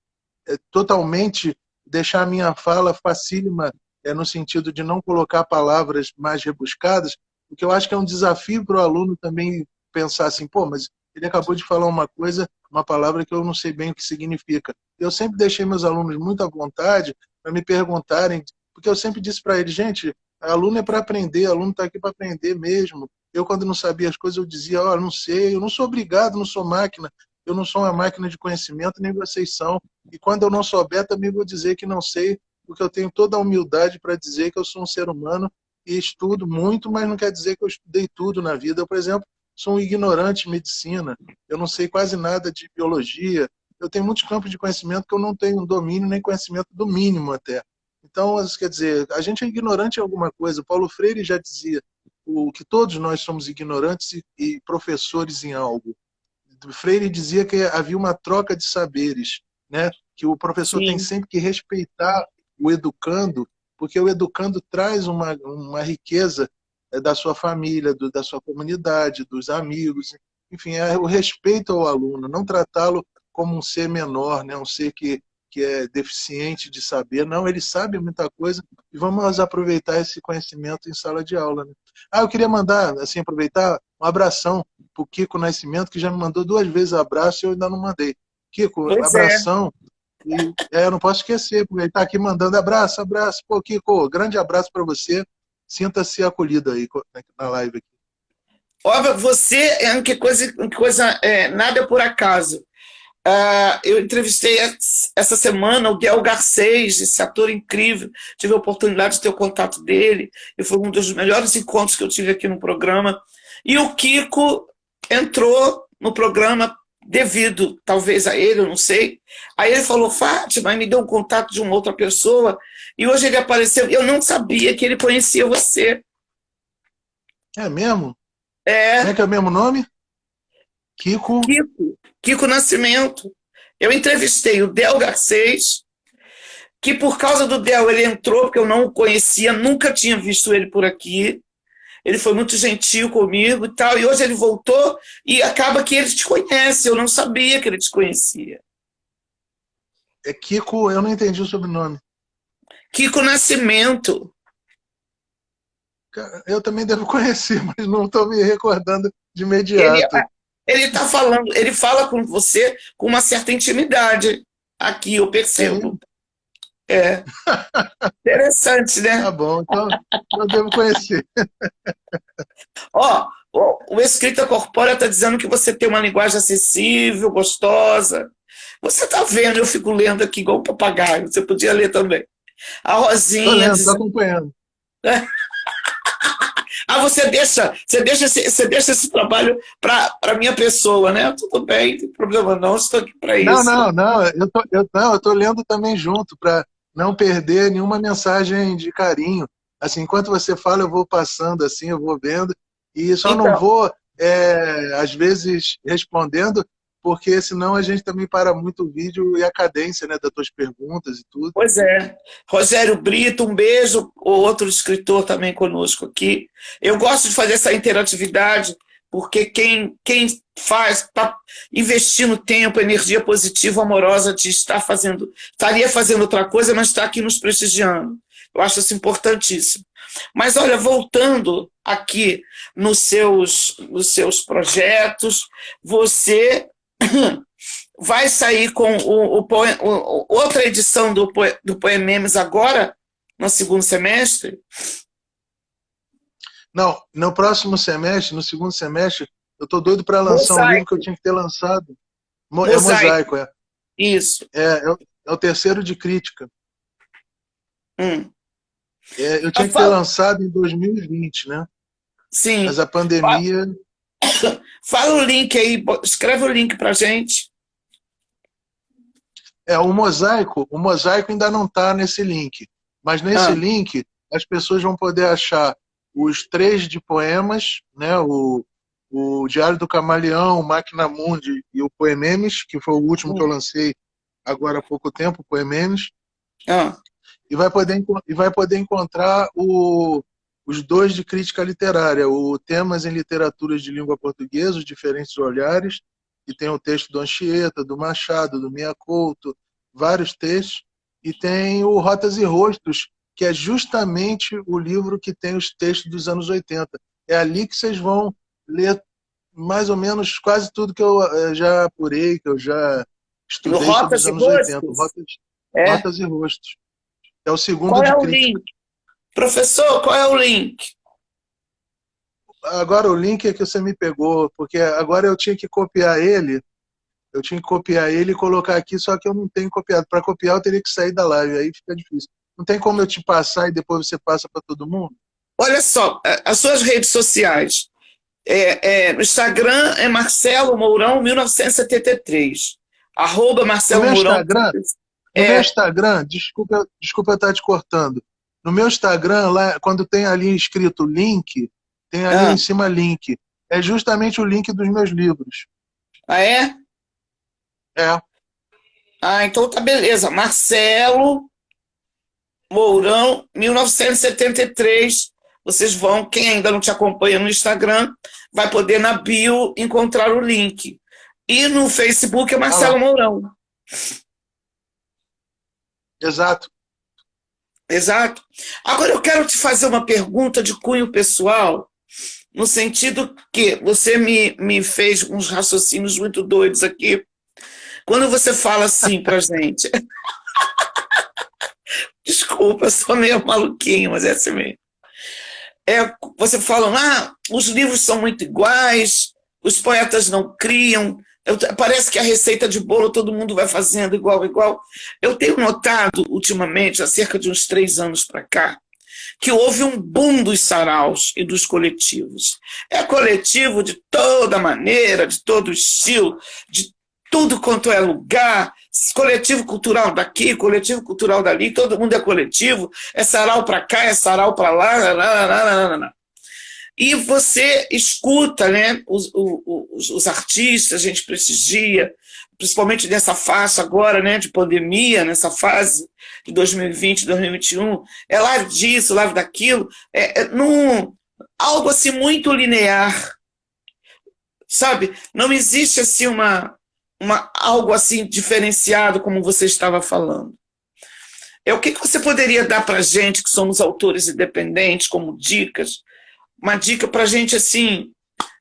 totalmente deixar a minha fala facílima, no sentido de não colocar palavras mais rebuscadas, porque eu acho que é um desafio para o aluno também pensar assim, pô, mas ele acabou de falar uma coisa, uma palavra que eu não sei bem o que significa. Eu sempre deixei meus alunos muito à vontade para me perguntarem, porque eu sempre disse para eles, gente, aluno é para aprender, aluno está aqui para aprender mesmo. Eu, quando não sabia as coisas, eu dizia, ó, não sei, eu não sou obrigado, não sou máquina, eu não sou uma máquina de conhecimento, nem vocês são. E quando eu não souber, também vou dizer que não sei, porque eu tenho toda a humildade para dizer que eu sou um ser humano e estudo muito, mas não quer dizer que eu estudei tudo na vida. Eu, por exemplo, sou um ignorante em medicina, eu não sei quase nada de biologia, eu tenho muitos campos de conhecimento que eu não tenho domínio nem conhecimento do mínimo até. Então, quer dizer, a gente é ignorante em alguma coisa. O Paulo Freire já dizia que todos nós somos ignorantes e professores em algo. Freire dizia que havia uma troca de saberes, né? Que o professor tem sim. sempre que respeitar o educando, porque o educando traz uma riqueza da sua família, da sua comunidade, dos amigos, enfim, é o respeito ao aluno, não tratá-lo como um ser menor, né? Um ser que é deficiente de saber. Não, ele sabe muita coisa e vamos aproveitar esse conhecimento em sala de aula. Né? Eu queria mandar, assim, aproveitar um abração para o Kiko Nascimento, que já me mandou 2 vezes abraço e eu ainda não mandei. Kiko, Pois é. abração. E eu não posso esquecer, porque ele está aqui mandando abraço, abraço. Pô, Kiko, grande abraço para você. Sinta-se acolhido aí na live aqui. Óbvio, você que coisa nada é por acaso. Eu entrevistei essa semana o Guel Garcês, esse ator incrível. Tive a oportunidade de ter o contato dele, e foi um dos melhores encontros que eu tive aqui no programa. E o Kiko entrou no programa devido, talvez a ele, eu não sei. Aí ele falou, Fátima, aí me deu um contato de uma outra pessoa, e hoje ele apareceu. Eu não sabia que ele conhecia você. É mesmo? Como é É, que é o mesmo nome? Kiko. Kiko Nascimento. Eu entrevistei o Del Garcês, que por causa do Del ele entrou, porque eu não o conhecia, nunca tinha visto ele por aqui. Ele foi muito gentil comigo e tal, e hoje ele voltou e acaba que ele te conhece. Eu não sabia que ele te conhecia. É Kiko, eu não entendi o sobrenome. Kiko Nascimento. Eu também devo conhecer, mas não estou me recordando de Ele imediato. ele tá falando, ele fala com você com uma certa intimidade. Aqui eu É percebo. ele? É interessante, Tá né? bom, então eu devo conhecer. Ó, o Escrita Corpórea está dizendo que você tem uma linguagem acessível, gostosa. Você está vendo, eu fico lendo aqui igual um papagaio. Você podia ler também. A Estou Rosinha lendo, estou dizendo. acompanhando. Você deixa esse trabalho para a minha pessoa, né? Tudo bem, não tem problema não, estou aqui para Não, isso. não, não, eu tô lendo também junto, para não perder nenhuma mensagem de carinho. Assim, enquanto você fala, eu vou passando assim, eu vou vendo, e só não Então, vou às vezes respondendo, porque senão a gente também para muito o vídeo e a cadência, né, das tuas perguntas e tudo. Pois é. Rogério Brito, um beijo, o outro escritor também conosco aqui. Eu gosto de fazer essa interatividade, porque quem faz, está investindo tempo, energia positiva, amorosa, de estar fazendo, estaria fazendo outra coisa, mas está aqui nos prestigiando. Eu acho isso importantíssimo. Mas, olha, voltando aqui nos seus projetos, você vai sair com outra edição do Poememes agora, no segundo semestre? Não, no próximo semestre, no segundo semestre, eu estou doido para lançar um livro que eu tinha que ter lançado. É Mosaico, é. Isso. É o terceiro de crítica. Eu tinha que ter falo. lançado em 2020, né? Sim. Mas a pandemia... Fala o link aí, escreve o link para gente. O mosaico ainda não está nesse link. Mas nesse link, as pessoas vão poder achar os 3 de poemas, né? O Diário do Camaleão, o Máquina Mundi e o Poememes, que foi o último que eu lancei agora há pouco tempo, o Poememes. E vai poder encontrar os 2 de crítica literária, o Temas em Literaturas de Língua Portuguesa, os Diferentes Olhares, e tem o texto do Anchieta, do Machado, do Mia Couto, vários textos, e tem o Rotas e Rostos, que é justamente o livro que tem os textos dos anos 80. É ali que vocês vão ler mais ou menos quase tudo que eu já apurei, que eu já estudei sobre os anos 80. Rotas e Rostos. É o segundo Qual de é o crítica. link? Professor, qual é o link? Agora o link é que você me pegou, porque agora eu tinha que copiar ele. Eu tinha que copiar ele e colocar aqui, só que eu não tenho copiado. Para copiar eu teria que sair da live, aí fica difícil. Não tem como eu te passar e depois você passa para todo mundo? Olha só, as suas redes sociais. No Instagram é Marcelo Mourão 1973. @ Marcelo Mourão. No meu Instagram, desculpa eu estar te cortando. No meu Instagram, lá, quando tem ali escrito link, tem ali em cima link. É justamente o link dos meus livros. Ah, é? É. Então tá beleza. Marcelo Mourão, 1973. Vocês vão, quem ainda não te acompanha no Instagram, vai poder na bio encontrar o link. E no Facebook é Marcelo Mourão. Exato. Exato. Agora eu quero te fazer uma pergunta de cunho pessoal, no sentido que você me fez uns raciocínios muito doidos aqui. Quando você fala assim pra gente... Desculpa, eu sou meio maluquinho, mas é assim mesmo. Você fala, os livros são muito iguais, os poetas não criam, parece que a receita de bolo todo mundo vai fazendo igual. Eu tenho notado ultimamente, há cerca de uns 3 anos para cá, que houve um boom dos saraus e dos coletivos. É coletivo de toda maneira, de todo estilo, de tudo quanto é lugar, coletivo cultural daqui, coletivo cultural dali, todo mundo é coletivo, é sarau para cá, é sarau para lá. E você escuta, né, os artistas, a gente prestigia, principalmente nessa faixa agora, né, de pandemia, nessa fase de 2020, 2021, é live disso, live daquilo, algo assim muito linear, sabe? Não existe assim algo assim diferenciado, como você estava falando. O que você poderia dar para a gente, que somos autores independentes, como dicas? Uma dica para a gente, assim,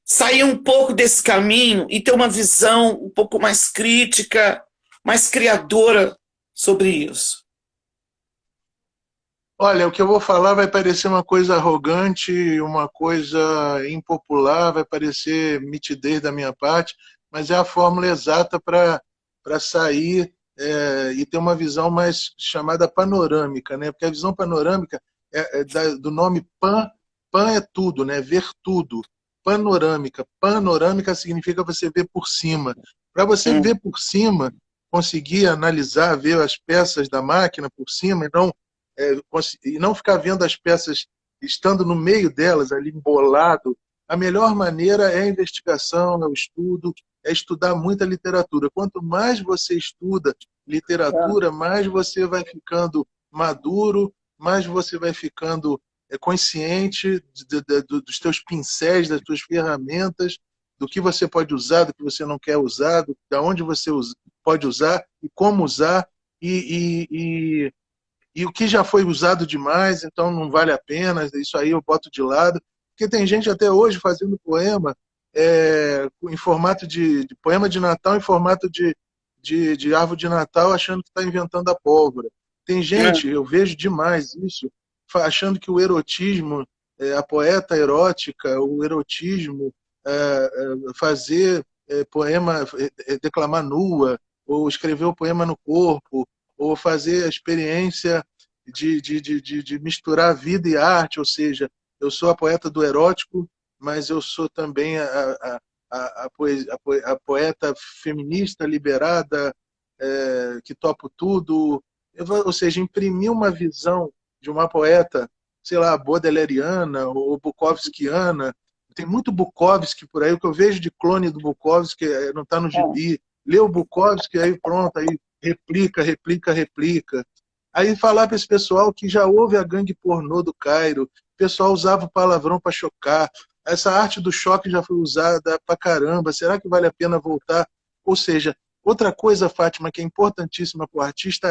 sair um pouco desse caminho e ter uma visão um pouco mais crítica, mais criadora sobre isso. Olha, o que eu vou falar vai parecer uma coisa arrogante, uma coisa impopular, vai parecer mitidez da minha parte, mas é a fórmula exata para sair e ter uma visão mais chamada panorâmica, né? Porque a visão panorâmica do nome pan é tudo, né? Ver tudo. Panorâmica. Panorâmica significa você ver por cima. Para você ver por cima, conseguir analisar, ver as peças da máquina por cima e não ficar vendo as peças estando no meio delas, ali embolado, a melhor maneira é a investigação, é o estudo, é estudar muita literatura. Quanto mais você estuda literatura, mais você vai ficando maduro, mais você vai ficando consciente dos teus pincéis, das tuas ferramentas, do que você pode usar, do que você não quer usar, da onde você pode usar e como usar, e o que já foi usado demais, então não vale a pena, isso aí eu boto de lado. Porque tem gente até hoje fazendo poema em formato de poema de Natal, em formato de árvore de Natal, achando que está inventando a pólvora. Tem gente, eu vejo demais isso, achando que o erotismo, a poeta erótica, o erotismo, fazer poema, declamar nua, ou escrever o poema no corpo, ou fazer a experiência de misturar vida e arte, ou seja, eu sou a poeta do erótico, mas eu sou também a poeta feminista, liberada, que topo tudo. Ou seja, imprimir uma visão de uma poeta, sei lá, baudelairiana ou bukowskiana. Tem muito Bukowski por aí, o que eu vejo de clone do Bukowski não está no gibi. Lê o Bukowski, aí pronto, aí replica, replica, replica. Aí falar para esse pessoal que já houve a gangue pornô do Cairo, o pessoal usava o palavrão para chocar, essa arte do choque já foi usada para caramba, será que vale a pena voltar? Ou seja, outra coisa, Fátima, que é importantíssima para o artista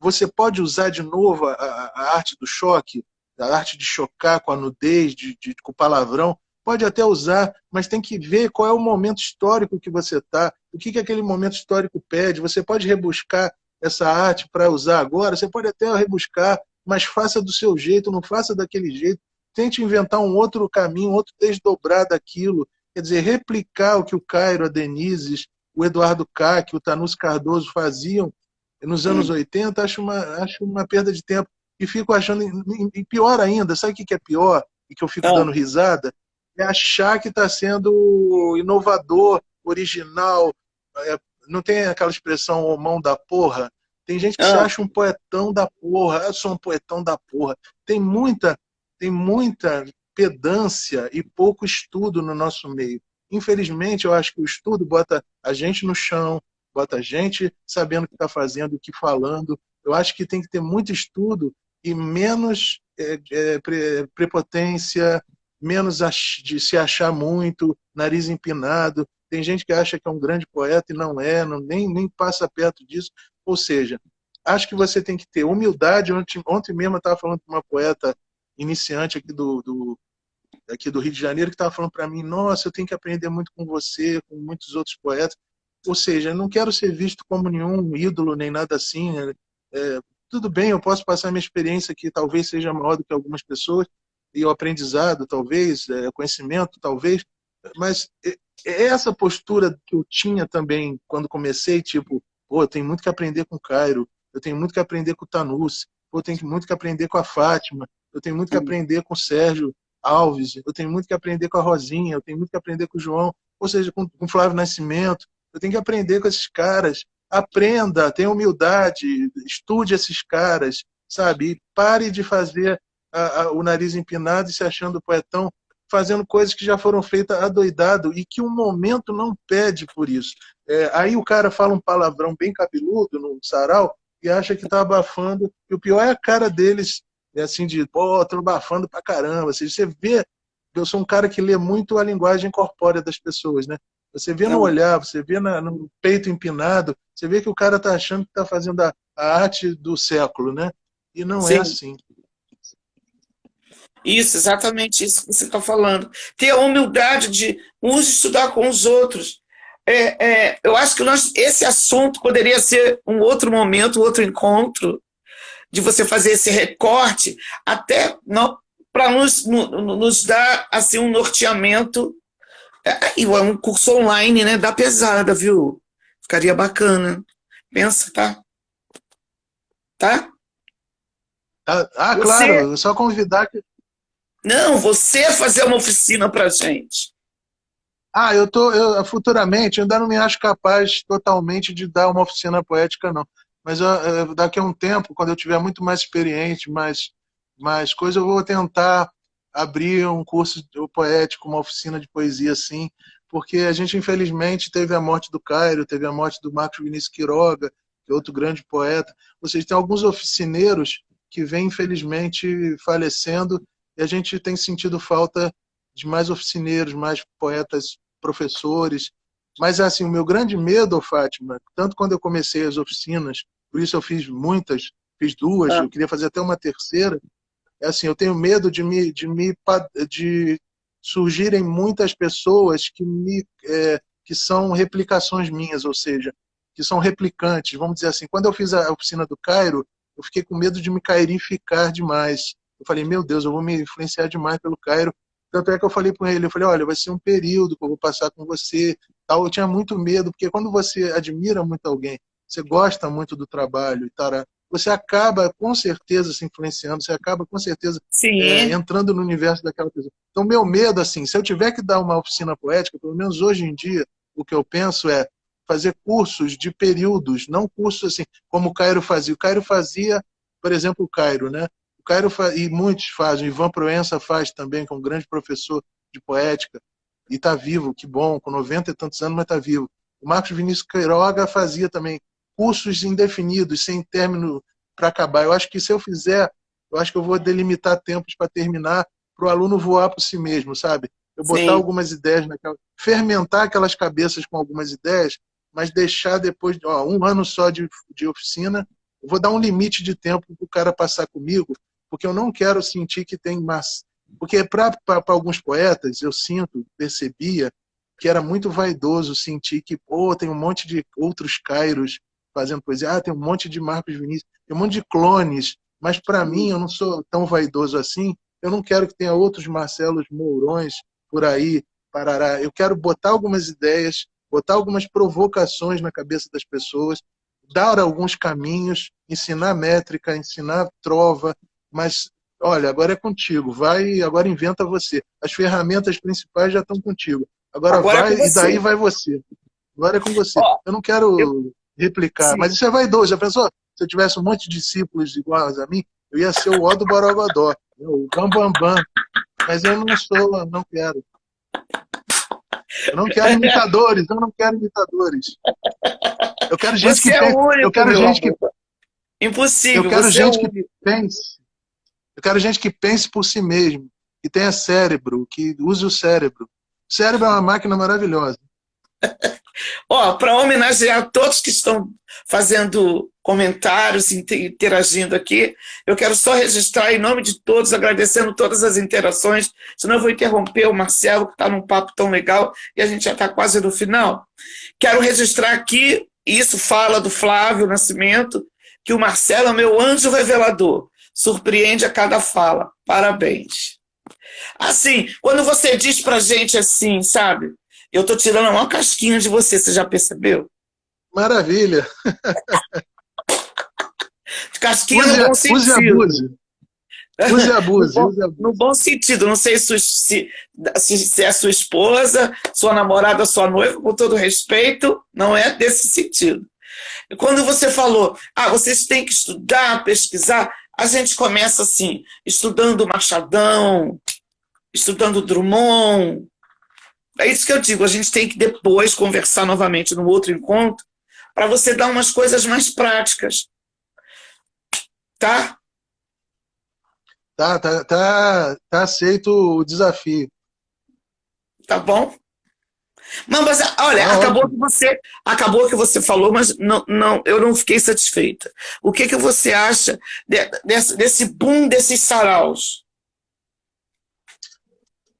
você pode usar de novo a arte do choque, a arte de chocar com a nudez, com o palavrão, pode até usar, mas tem que ver qual é o momento histórico que você está, o que aquele momento histórico pede. Você pode rebuscar essa arte para usar agora, você pode até rebuscar, mas faça do seu jeito, não faça daquele jeito. Tente inventar um outro caminho, outro desdobrar daquilo. Quer dizer, replicar o que o Cairo, a Denise, o Eduardo Cac, o Tanús Cardoso faziam nos anos 80, acho uma perda de tempo. E fico achando, e pior ainda, sabe o que é pior? E que eu fico dando risada? É achar que está sendo inovador, original. Não tem aquela expressão mão da porra? Tem gente que se acha um poetão da porra. Eu sou um poetão da porra. Tem muita pedância e pouco estudo no nosso meio. Infelizmente, eu acho que o estudo bota a gente no chão, bota a gente sabendo o que está fazendo, o que falando. Eu acho que tem que ter muito estudo e menos prepotência, menos de se achar muito, nariz empinado. Tem gente que acha que é um grande poeta e não é, nem passa perto disso. Ou seja, acho que você tem que ter humildade. Ontem mesmo eu estava falando com uma poeta iniciante aqui do Rio de Janeiro que estava falando para mim, nossa, eu tenho que aprender muito com você, com muitos outros poetas. Ou seja, eu não quero ser visto como nenhum ídolo, nem nada assim. Tudo bem, eu posso passar minha experiência que talvez seja maior do que algumas pessoas, e o aprendizado, talvez, conhecimento, talvez, mas essa postura que eu tinha também quando comecei, tipo, pô, eu tenho muito que aprender com o Cairo, eu tenho muito que aprender com o Tanús, eu tenho muito que aprender com a Fátima, eu tenho muito que aprender com o Sérgio Alves, eu tenho muito que aprender com a Rosinha, eu tenho muito que aprender com o João, ou seja, com o Flávio Nascimento, eu tenho que aprender com esses caras. Aprenda, tenha humildade, estude esses caras, sabe? E pare de fazer o nariz empinado e se achando poetão, fazendo coisas que já foram feitas adoidado e que o momento não pede por isso. Aí o cara fala um palavrão bem cabeludo no sarau e acha que está abafando, e o pior é a cara deles, assim, de, pô, tô abafando pra caramba. Assim, você vê, eu sou um cara que lê muito a linguagem corpórea das pessoas, né? Você vê no olhar, você vê no peito empinado, você vê que o cara está achando que está fazendo a arte do século, né? E não é assim. Isso, exatamente isso que você está falando. Ter a humildade de uns estudar com os outros. Eu acho que esse assunto poderia ser um outro momento, um outro encontro, de você fazer esse recorte, até para nos dar assim, um norteamento. E um curso online, né? Dá pesada, viu? Ficaria bacana. Pensa, tá? Tá? Claro, é só convidar que... Não, você fazer uma oficina pra gente. Eu futuramente, eu ainda não me acho capaz totalmente de dar uma oficina poética, não. Mas daqui a um tempo, quando eu tiver muito mais experiente, mais coisa, eu vou tentar abrir um curso poético, uma oficina de poesia assim, porque a gente infelizmente teve a morte do Cairo, teve a morte do Marcos Vinícius Quiroga, que é outro grande poeta. Ou seja, tem alguns oficineiros que vêm infelizmente falecendo e a gente tem sentido falta de mais oficineiros, mais poetas, professores. Mas assim, o meu grande medo, Fátima, tanto quando eu comecei as oficinas, por isso eu fiz muitas, fiz duas, eu queria fazer até uma terceira, é assim, eu tenho medo de surgirem muitas pessoas que são replicações minhas, ou seja, que são replicantes. Vamos dizer assim, quando eu fiz a oficina do Cairo, eu fiquei com medo de me cairificar demais. Eu falei, meu Deus, eu vou me influenciar demais pelo Cairo. Tanto é que eu falei com ele, eu falei, olha, vai ser um período que eu vou passar com você. Tal. Eu tinha muito medo, porque quando você admira muito alguém, você gosta muito do trabalho e tal, você acaba com certeza se influenciando, você acaba com certeza Sim. entrando no universo daquela pessoa. Então, meu medo, assim, se eu tiver que dar uma oficina poética, pelo menos hoje em dia, o que eu penso é fazer cursos de períodos, não cursos assim, como o Cairo fazia. O Cairo fazia, por exemplo, o Cairo, né? O Cairo e muitos fazem, o Ivan Proença faz também, que é um grande professor de poética, e está vivo, que bom, com 90 e tantos anos, mas está vivo. O Marcos Vinícius Queiroga fazia também cursos indefinidos, sem término para acabar. Eu acho que se eu fizer, eu acho que eu vou delimitar tempos para terminar, para o aluno voar por si mesmo, sabe? Eu botar Sim. algumas ideias fermentar aquelas cabeças com algumas ideias, mas deixar depois, um ano só de oficina, eu vou dar um limite de tempo para o cara passar comigo, porque eu não quero sentir que tem massa. Porque para alguns poetas, eu percebia, que era muito vaidoso sentir que, tem um monte de outros Cairos fazendo poesia, tem um monte de Marcos Vinícius, tem um monte de clones, mas para mim, eu não sou tão vaidoso assim, eu não quero que tenha outros Marcelos Mourões por aí, parará. Eu quero botar algumas ideias, botar algumas provocações na cabeça das pessoas, dar alguns caminhos, ensinar métrica, ensinar trova, mas, olha, agora é contigo, vai, agora inventa você. As ferramentas principais já estão contigo. Agora Agora é com vai, e daí você. vai você. Agora é com você. Ó, Eu não eu, quero replicar, mas sim. isso é vaidoso. Já pensou? Se eu tivesse um monte de discípulos iguais a mim, eu ia ser o ó do Borogodó, o Bambambam. Bam, bam. Mas eu não sou, não quero. Eu não quero imitadores, eu não quero imitadores. Eu quero gente Você que é pense, o eu único, quero meu gente que amor. eu Impossível, quero você é o gente que único. pense, eu quero gente que pense por si mesmo, que tenha cérebro, que use o cérebro. O cérebro é uma máquina maravilhosa. Ó, para homenagear todos que estão fazendo comentários, interagindo aqui, eu quero só registrar em nome de todos, agradecendo todas as interações, senão eu vou interromper o Marcelo, que está num papo tão legal, e a gente já está quase no final. Quero registrar aqui, isso fala do Flávio Nascimento, que o Marcelo é meu anjo revelador, surpreende a cada fala. Parabéns. Assim, quando você diz pra gente assim, sabe? Eu tô tirando a maior casquinha de você já percebeu? Maravilha. Casquinha no bom Use e sentido. abuse. Use e No abuse, bom, use e no abuse. bom sentido. Não sei se é sua esposa, sua namorada, sua noiva, com todo respeito, não é desse sentido. Quando você falou, vocês têm que estudar, pesquisar, a gente começa assim, estudando Machadão, estudando Drummond. É isso que eu digo, a gente tem que depois conversar novamente no outro encontro para você dar umas coisas mais práticas, tá? Tá aceito o desafio. Tá bom? Não, mas olha, Tá ótimo. acabou que você falou, mas não, eu não fiquei satisfeita. O que você acha desse boom desses saraus?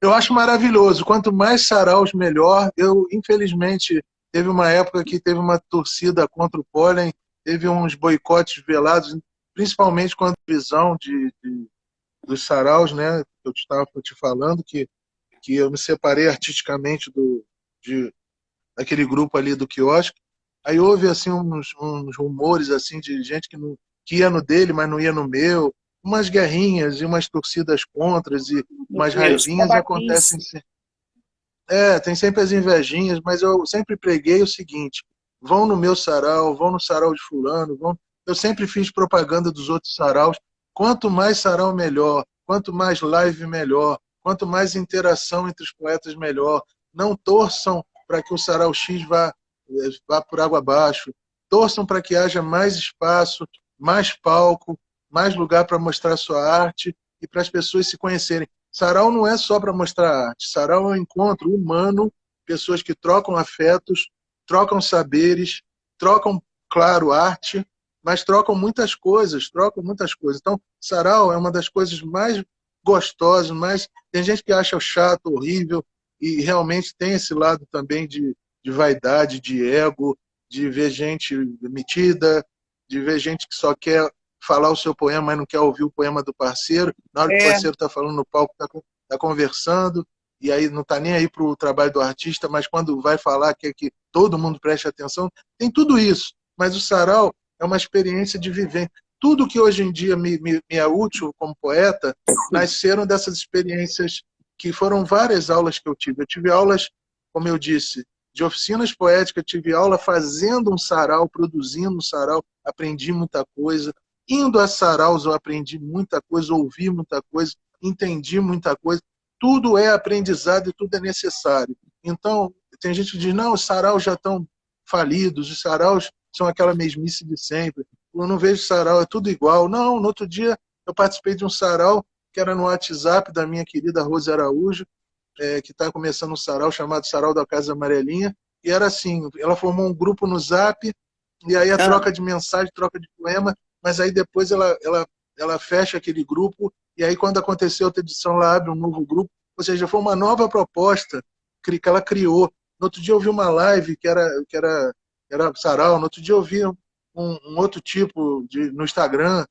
Eu acho maravilhoso. Quanto mais saraus, melhor. Eu, infelizmente, teve uma época que teve uma torcida contra o pólen, teve uns boicotes velados, principalmente com a visão dos saraus, né? Eu estava te falando que eu me separei artisticamente daquele grupo ali do quiosque. Aí houve assim uns rumores assim de gente que ia no dele, mas não ia no meu, umas guerrinhas e umas torcidas contras e Meu umas Deus, raivinhas acontecem. babaquice. Tem sempre as invejinhas, mas eu sempre preguei o seguinte: vão no meu sarau, vão no sarau de fulano, vão. Eu sempre fiz propaganda dos outros saraus. Quanto mais sarau, melhor. quanto mais live, melhor. Quanto mais interação entre os poetas, melhor. Não torçam para que o Sarau X vá por água abaixo. Torçam para que haja mais espaço, mais palco, mais lugar para mostrar sua arte e para as pessoas se conhecerem. Sarau não é só para mostrar arte. Sarau é um encontro humano, pessoas que trocam afetos, trocam saberes, trocam, claro, arte, mas trocam muitas coisas, Então, Sarau é uma das coisas mais gostosas, mas tem gente que acha chato, horrível, e realmente tem esse lado também de vaidade, de ego, de ver gente metida, de ver gente que só quer falar o seu poema, mas não quer ouvir o poema do parceiro. Na hora que o parceiro está falando no palco, está conversando, e aí não está nem aí para o trabalho do artista, mas quando vai falar quer que todo mundo preste atenção. Tem tudo isso, mas o Sarau é uma experiência de vivência. Tudo que hoje em dia me é útil como poeta nasceram dessas experiências, que foram várias aulas que eu tive. Eu tive aulas, como eu disse, de oficinas poéticas, tive aula fazendo um sarau, produzindo um sarau, aprendi muita coisa. Indo a saraus eu aprendi muita coisa, ouvi muita coisa, entendi muita coisa. Tudo é aprendizado e tudo é necessário. Então, tem gente que diz, não, os saraus já estão falidos, os saraus são aquela mesmice de sempre. Eu não vejo sarau, é tudo igual. Não, no outro dia eu participei de um sarau que era no WhatsApp da minha querida Rose Araújo, que está começando um sarau chamado Sarau da Casa Amarelinha, e era assim, ela formou um grupo no Zap, e aí a troca de mensagem, troca de poema, mas aí depois ela fecha aquele grupo, e aí quando aconteceu outra edição, ela abre um novo grupo, ou seja, foi uma nova proposta que ela criou. No outro dia eu vi uma live que era sarau, no outro dia eu vi um outro tipo no Instagram,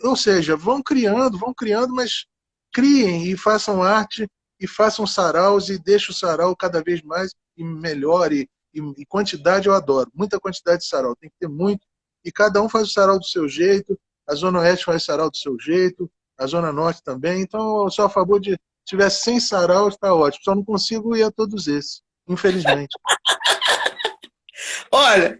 ou seja, vão criando, mas criem e façam arte, e façam saraus, e deixem o sarau cada vez mais e melhor, e quantidade eu adoro, muita quantidade de sarau, tem que ter muito, e cada um faz o sarau do seu jeito, a Zona Oeste faz o sarau do seu jeito, a Zona Norte também, então eu sou a favor de, se tiver 100 saraus, está ótimo, só não consigo ir a todos esses, infelizmente. Olha,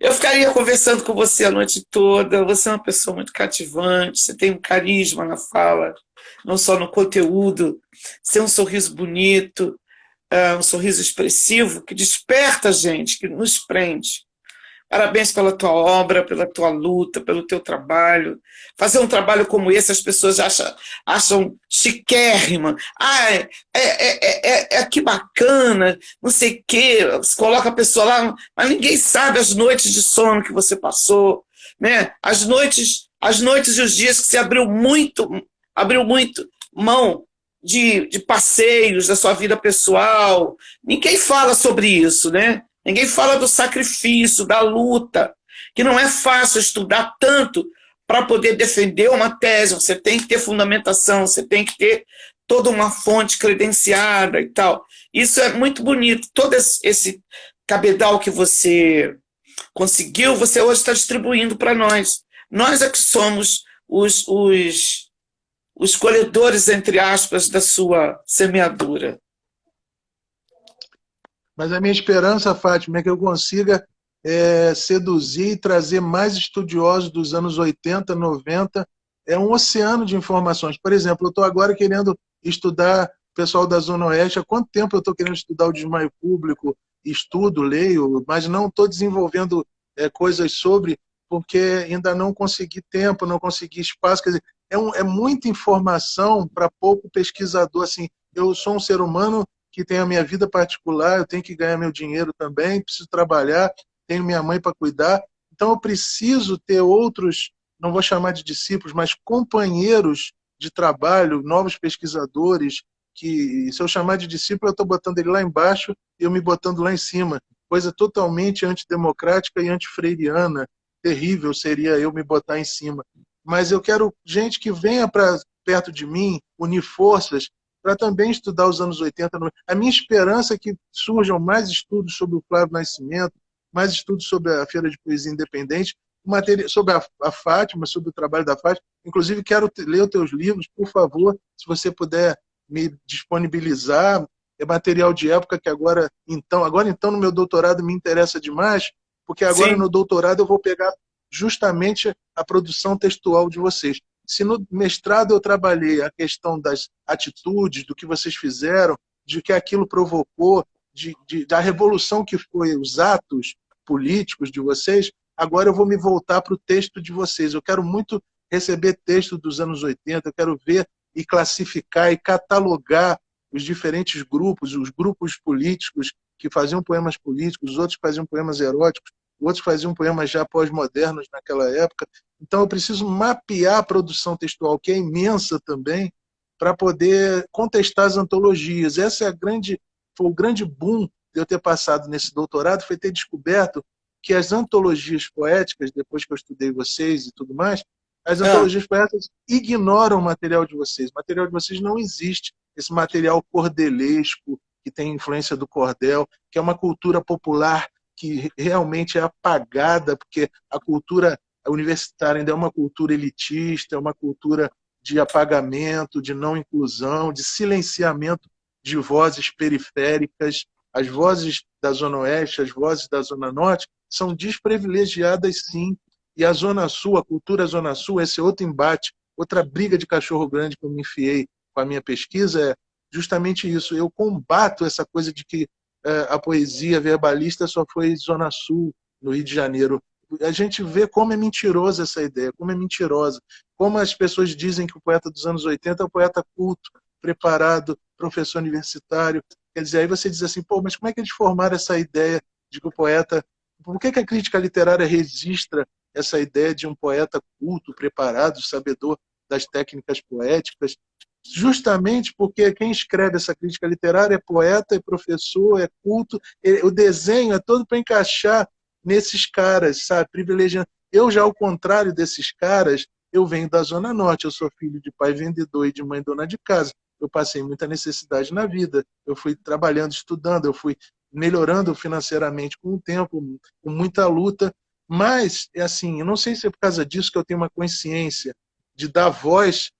eu ficaria conversando com você a noite toda, você é uma pessoa muito cativante, você tem um carisma na fala, não só no conteúdo, você tem um sorriso bonito, um sorriso expressivo que desperta a gente, que nos prende. Parabéns pela tua obra, pela tua luta, pelo teu trabalho. Fazer um trabalho como esse, as pessoas acham chiquérrima. Que bacana, não sei o quê. Você coloca a pessoa lá, mas ninguém sabe as noites de sono que você passou, né? As noites e os dias que você abriu muito mão de passeios da sua vida pessoal. Ninguém fala sobre isso, né? Ninguém fala do sacrifício, da luta, que não é fácil estudar tanto para poder defender uma tese. Você tem que ter fundamentação, você tem que ter toda uma fonte credenciada e tal. Isso é muito bonito. Todo esse cabedal que você conseguiu, você hoje está distribuindo para nós. Nós é que somos os colhedores, entre aspas, da sua semeadura. Mas a minha esperança, Fátima, é que eu consiga seduzir e trazer mais estudiosos dos anos 80, 90. É um oceano de informações. Por exemplo, eu estou agora querendo estudar o pessoal da Zona Oeste. Há quanto tempo eu estou querendo estudar o desmaio público? Estudo, leio, mas não estou desenvolvendo coisas sobre, porque ainda não consegui tempo, não consegui espaço. Quer dizer, é muita informação para pouco pesquisador. Assim, eu sou um ser humano que tenho a minha vida particular, eu tenho que ganhar meu dinheiro também, preciso trabalhar, tenho minha mãe para cuidar, então eu preciso ter outros, não vou chamar de discípulos, mas companheiros de trabalho, novos pesquisadores, que se eu chamar de discípulo, eu estou botando ele lá embaixo e eu me botando lá em cima, coisa totalmente antidemocrática e antifreiriana, terrível seria eu me botar em cima. Mas eu quero gente que venha para perto de mim, unir forças, para também estudar os anos 80. A minha esperança é que surjam mais estudos sobre o Flávio Nascimento, mais estudos sobre a Feira de Poesia Independente, sobre a Fátima, sobre o trabalho da Fátima. Inclusive, quero ler os teus livros, por favor, se você puder me disponibilizar. É material de época que agora então, no meu doutorado me interessa demais, porque agora no doutorado eu vou pegar justamente a produção textual de vocês. Se no mestrado eu trabalhei a questão das atitudes, do que vocês fizeram, de que aquilo provocou, da revolução que foi os atos políticos de vocês, agora eu vou me voltar para o texto de vocês. Eu quero muito receber texto dos anos 80, eu quero ver e classificar e catalogar os diferentes grupos, os grupos políticos que faziam poemas políticos, os outros que faziam poemas eróticos, outros que faziam poemas já pós-modernos naquela época. Então eu preciso mapear a produção textual, que é imensa também, para poder contestar as antologias. Essa é foi o grande boom de eu ter passado nesse doutorado, foi ter descoberto que as antologias poéticas, depois que eu estudei vocês e tudo mais, as antologias poéticas ignoram o material de vocês. O material de vocês não existe. Esse material cordelesco, que tem influência do cordel, que é uma cultura popular que realmente é apagada, porque a cultura universitária ainda é uma cultura elitista, é uma cultura de apagamento, de não inclusão, de silenciamento de vozes periféricas. As vozes da Zona Oeste, as vozes da Zona Norte, são desprivilegiadas, sim. E a Zona Sul, a cultura Zona Sul, esse outro embate, outra briga de cachorro grande que eu me enfiei com a minha pesquisa, é justamente isso. Eu combato essa coisa de que a poesia verbalista só foi Zona Sul, no Rio de Janeiro. A gente vê como é mentirosa essa ideia, como é mentirosa. Como as pessoas dizem que o poeta dos anos 80 é o poeta culto, preparado, professor universitário. Quer dizer, aí você diz assim, pô, mas como é que eles formaram essa ideia de que o poeta... Por que a crítica literária registra essa ideia de um poeta culto, preparado, sabedor das técnicas poéticas? Justamente porque quem escreve essa crítica literária é poeta, é professor, é culto. O desenho é todo para encaixar nesses caras, sabe? Privilegiando. Eu já, ao contrário desses caras, eu venho da Zona Norte, eu sou filho de pai vendedor e de mãe dona de casa. Eu passei muita necessidade na vida, eu fui trabalhando, estudando, eu fui melhorando financeiramente com o tempo, com muita luta, mas, é assim, eu não sei se é por causa disso que eu tenho uma consciência de dar voz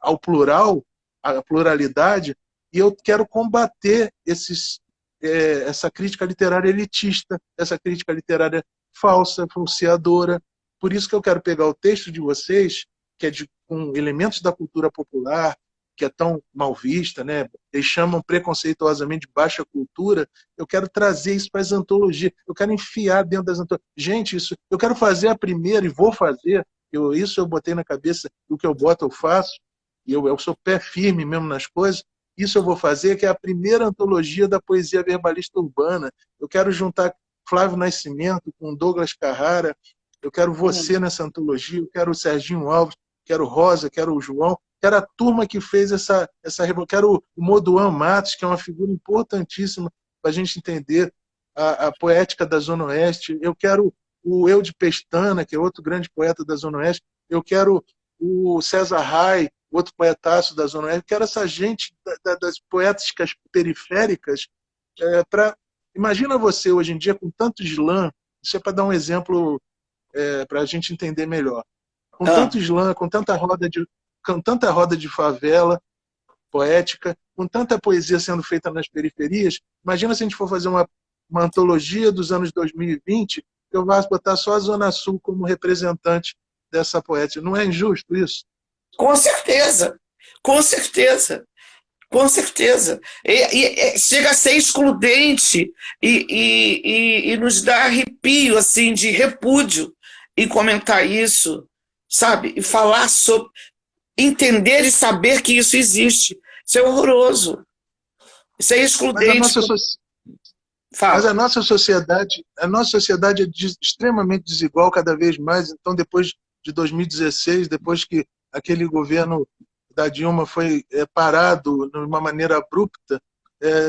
ao plural, à pluralidade, e eu quero combater essa crítica literária elitista, essa crítica literária falsa, falseadora. Por isso que eu quero pegar o texto de vocês, que é com elementos da cultura popular, que é tão mal vista, né? Eles chamam preconceituosamente de baixa cultura. Eu quero trazer isso para as antologias, eu quero enfiar dentro das antologias. Gente, isso, eu quero fazer a primeira, e vou fazer, isso eu botei na cabeça, o que eu boto eu faço, e eu sou pé firme mesmo nas coisas. Isso eu vou fazer, que é a primeira antologia da poesia verbalista urbana. Eu quero juntar Flávio Nascimento com Douglas Carrara, eu quero você nessa antologia, eu quero o Serginho Alves, quero Rosa, quero o João, quero a turma que fez essa revolução, quero o Moduan Matos, que é uma figura importantíssima para a gente entender a poética da Zona Oeste. Eu quero o Eude Pestana, que é outro grande poeta da Zona Oeste. Eu quero o César Rai, outro poetaço da Zona Oeste. Eu quero essa gente das poéticas periféricas. Imagina você, hoje em dia, com tanto slam, isso é para dar um exemplo para a gente entender melhor. Com tanto slam, com tanta roda de favela poética, com tanta poesia sendo feita nas periferias, imagina se a gente for fazer uma antologia dos anos 2020, eu vou botar só a Zona Sul como representante dessa poética. Não é injusto isso? Com certeza, com certeza, com certeza. Chega a ser excludente e nos dá arrepio, assim, de repúdio em comentar isso, sabe? E falar sobre... Entender e saber que isso existe. Isso é horroroso. Isso é excludente. Mas a nossa sociedade é extremamente desigual cada vez mais. Então, depois de 2016, depois que aquele governo da Dilma foi parado de uma maneira abrupta,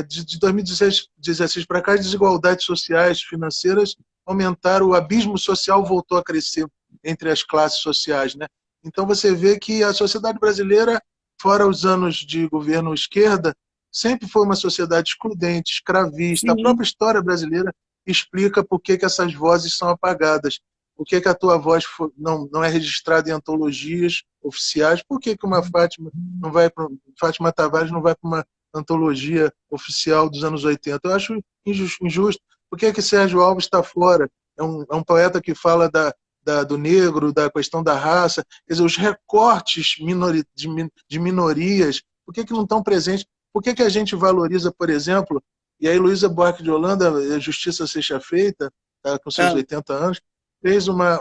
de 2016 para cá, as desigualdades sociais, financeiras aumentaram, o abismo social voltou a crescer entre as classes sociais, né? Então você vê que a sociedade brasileira, fora os anos de governo esquerda, sempre foi uma sociedade excludente, escravista. Sim. A própria história brasileira explica por que essas vozes são apagadas. Por que a tua voz não é registrada em antologias oficiais? Por que uma Fátima Tavares não vai para uma antologia oficial dos anos 80? Eu acho injusto. Por que Sérgio Alves está fora? É um poeta que fala do negro, da questão da raça, quer dizer, os recortes de minorias, por que não estão presentes? Por que a gente valoriza, por exemplo, e aí Luísa Buarque de Holanda, a Justiça Seja Feita, tá, com seus 80 anos, fez uma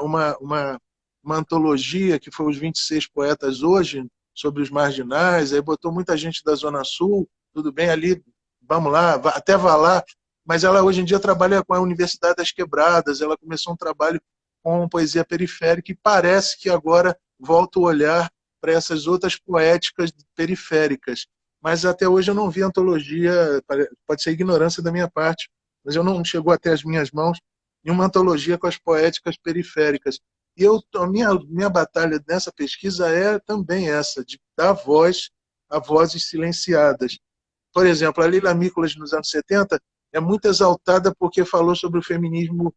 antologia que foi os 26 poetas hoje, sobre os marginais, aí botou muita gente da Zona Sul, tudo bem ali, vamos lá, até vá lá, mas ela hoje em dia trabalha com a Universidade das Quebradas, ela começou um trabalho com poesia periférica e parece que agora volta o olhar para essas outras poéticas periféricas. Mas até hoje eu não vi antologia, pode ser ignorância da minha parte, mas eu não chegou até as minhas mãos nenhuma antologia com as poéticas periféricas. E a minha batalha nessa pesquisa é também essa, de dar voz a vozes silenciadas. Por exemplo, a Leila Mícolas, nos anos 70, é muito exaltada porque falou sobre o feminismo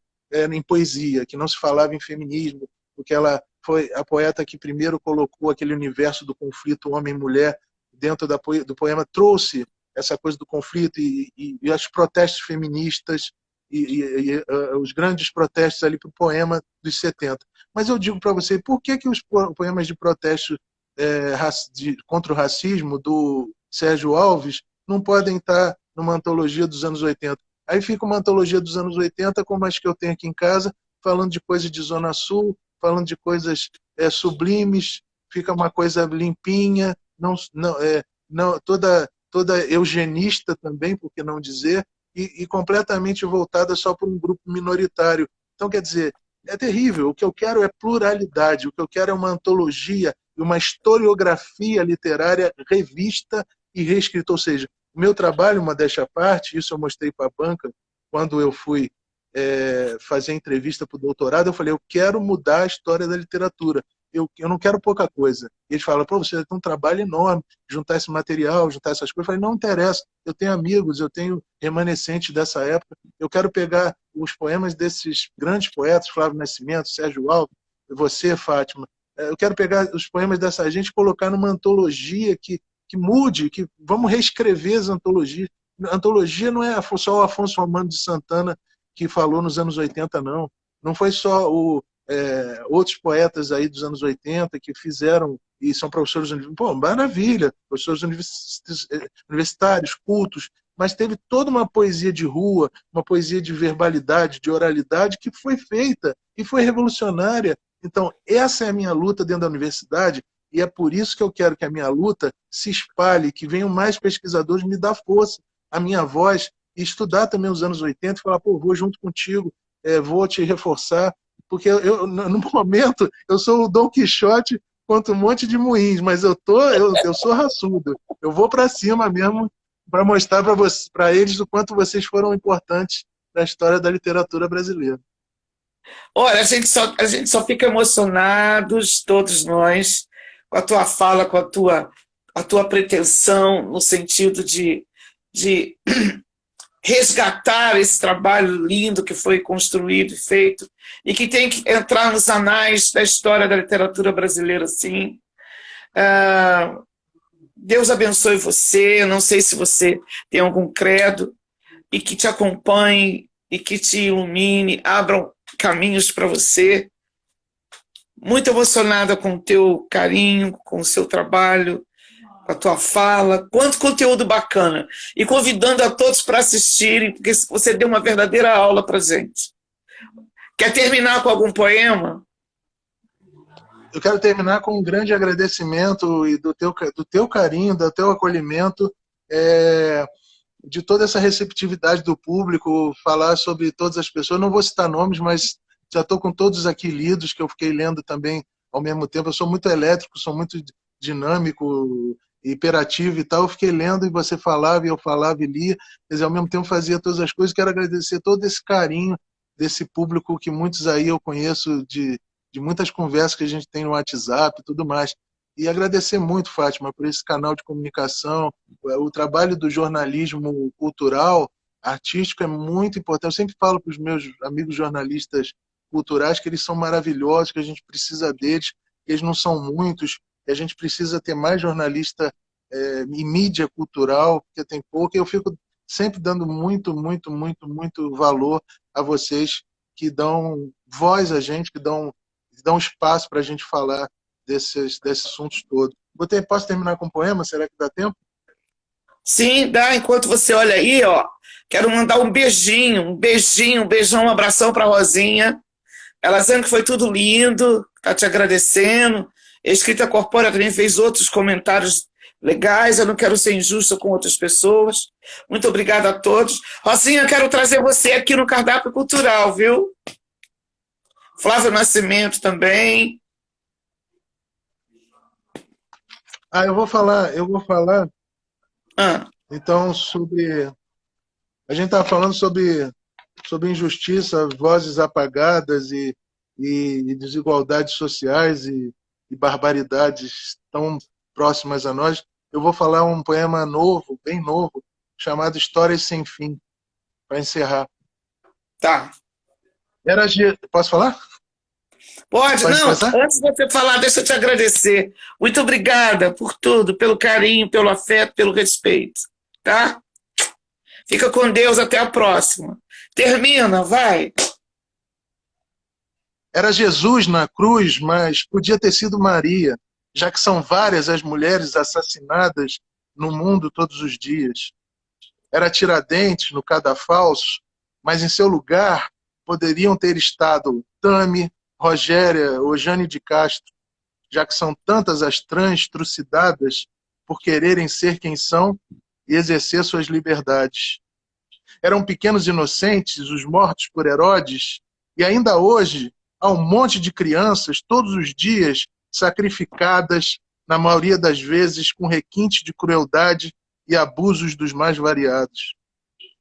em poesia, que não se falava em feminismo, porque ela foi a poeta que primeiro colocou aquele universo do conflito homem-mulher dentro do poema, trouxe essa coisa do conflito e os protestos feministas e os grandes protestos ali para o poema dos 70. Mas eu digo para você, por que os poemas de protesto contra o racismo do Sérgio Alves não podem estar numa antologia dos anos 80? Aí fica uma antologia dos anos 80, como as que eu tenho aqui em casa, falando de coisas de Zona Sul, falando de coisas sublimes, fica uma coisa limpinha, toda eugenista também, por que não dizer, e completamente voltada só para um grupo minoritário. Então, quer dizer, é terrível. O que eu quero é pluralidade, o que eu quero é uma antologia e uma historiografia literária revista e reescrita. Ou seja, o meu trabalho, modéstia à parte, isso eu mostrei para a banca quando eu fui fazer entrevista para o doutorado, eu falei, eu quero mudar a história da literatura. Eu não quero pouca coisa. E eles falam, você tem um trabalho enorme, juntar esse material, juntar essas coisas. Eu falei, não interessa, eu tenho amigos, eu tenho remanescentes dessa época, eu quero pegar os poemas desses grandes poetas, Flávio Nascimento, Sérgio Alves, você, Fátima, eu quero pegar os poemas dessa gente e colocar numa antologia que mude, que vamos reescrever as antologias. Antologia não é só o Afonso Romano de Santana que falou nos anos 80, não. Não foi só outros poetas aí dos anos 80 que fizeram, e são professores universitários, pô, maravilha, professores universitários, cultos, mas teve toda uma poesia de rua, uma poesia de verbalidade, de oralidade, que foi feita e foi revolucionária. Então, essa é a minha luta dentro da universidade, e é por isso que eu quero que a minha luta se espalhe, que venham mais pesquisadores me dar força, a minha voz, e estudar também os anos 80 e falar, pô, vou junto contigo, vou te reforçar, porque no momento eu sou o Dom Quixote contra um monte de moinhos, mas eu sou raçudo. Eu vou para cima mesmo para mostrar para eles o quanto vocês foram importantes na história da literatura brasileira. Olha, a gente só fica emocionados, todos nós, com a tua fala, com a tua pretensão, no sentido de resgatar esse trabalho lindo que foi construído e feito, e que tem que entrar nos anais da história da literatura brasileira, sim. Deus abençoe você. Eu não sei se você tem algum credo, e que te acompanhe, e que te ilumine, abram caminhos para você. Muito emocionada com o teu carinho, com o seu trabalho, com a tua fala, quanto conteúdo bacana. E convidando a todos para assistirem, porque você deu uma verdadeira aula para gente. Quer terminar com algum poema? Eu quero terminar com um grande agradecimento e do teu carinho, do teu acolhimento, de toda essa receptividade do público, falar sobre todas as pessoas. Não vou citar nomes, mas já estou com todos aqui lidos, que eu fiquei lendo também ao mesmo tempo. Eu sou muito elétrico, sou muito dinâmico, hiperativo e tal. Eu fiquei lendo e você falava, e eu falava e lia. Quer dizer, ao mesmo tempo fazia todas as coisas. Quero agradecer todo esse carinho desse público que muitos aí eu conheço de muitas conversas que a gente tem no WhatsApp e tudo mais. E agradecer muito, Fátima, por esse canal de comunicação. O trabalho do jornalismo cultural, artístico, é muito importante. Eu sempre falo para os meus amigos jornalistas culturais que eles são maravilhosos, que a gente precisa deles, que eles não são muitos, que a gente precisa ter mais jornalista em mídia cultural, porque tem pouco. E eu fico sempre dando muito, muito, muito, muito valor a vocês que dão voz a gente, que dão dão espaço para a gente falar desses assuntos todos. Posso terminar com um poema? Será que dá tempo? Sim, dá. Enquanto você olha aí, ó, quero mandar um beijinho, um beijão, um abração para Rosinha. Ela dizendo que foi tudo lindo, tá te agradecendo. A Escrita Corpórea também fez outros comentários legais. Eu não quero ser injusta com outras pessoas. Muito obrigada a todos. Rosinha, quero trazer você aqui no Cardápio Cultural, viu? Flávio Nascimento também. Eu vou falar. Ah. Então, sobre. A gente estava falando sobre injustiça, vozes apagadas e desigualdades sociais e barbaridades tão próximas a nós. Eu vou falar um poema novo, bem novo, chamado Histórias Sem Fim, para encerrar. Tá. Posso falar? Pode não. Começar? Antes de você falar, deixa eu te agradecer. Muito obrigada por tudo, pelo carinho, pelo afeto, pelo respeito. Tá? Fica com Deus, até a próxima. Termina, vai. Era Jesus na cruz, mas podia ter sido Maria, já que são várias as mulheres assassinadas no mundo todos os dias. Era Tiradentes no cadafalso, mas em seu lugar poderiam ter estado Tami, Rogéria ou Jane de Castro, já que são tantas as trans trucidadas por quererem ser quem são e exercer suas liberdades. Eram pequenos inocentes os mortos por Herodes, e ainda hoje há um monte de crianças todos os dias sacrificadas, na maioria das vezes com requinte de crueldade e abusos dos mais variados.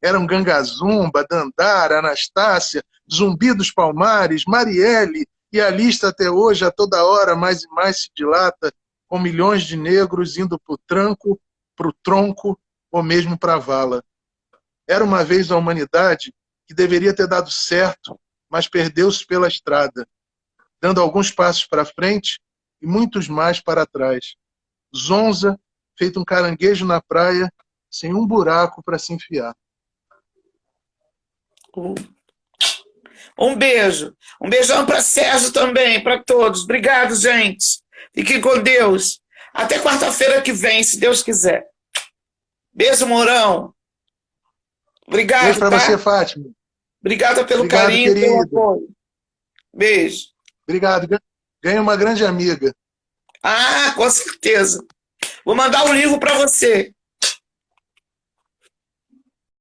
Eram Gangazumba, Dandara, Anastácia, Zumbi dos Palmares, Marielle, e a lista até hoje, a toda hora, mais e mais se dilata, com milhões de negros indo para o tranco, para o tronco ou mesmo para a vala. Era uma vez a humanidade que deveria ter dado certo, mas perdeu-se pela estrada, dando alguns passos para frente e muitos mais para trás. Zonza, feito um caranguejo na praia, sem um buraco para se enfiar. Um beijo. Um beijão para Sérgio também, para todos. Obrigado, gente. Fiquem com Deus. Até quarta-feira que vem, se Deus quiser. Beijo, Mourão. Obrigado, beijo para tá? você, Fátima. Obrigada pelo Obrigado, carinho, querido. pelo apoio. Beijo. Obrigado. Ganhe uma grande amiga. Ah, com certeza. Vou mandar um livro para você.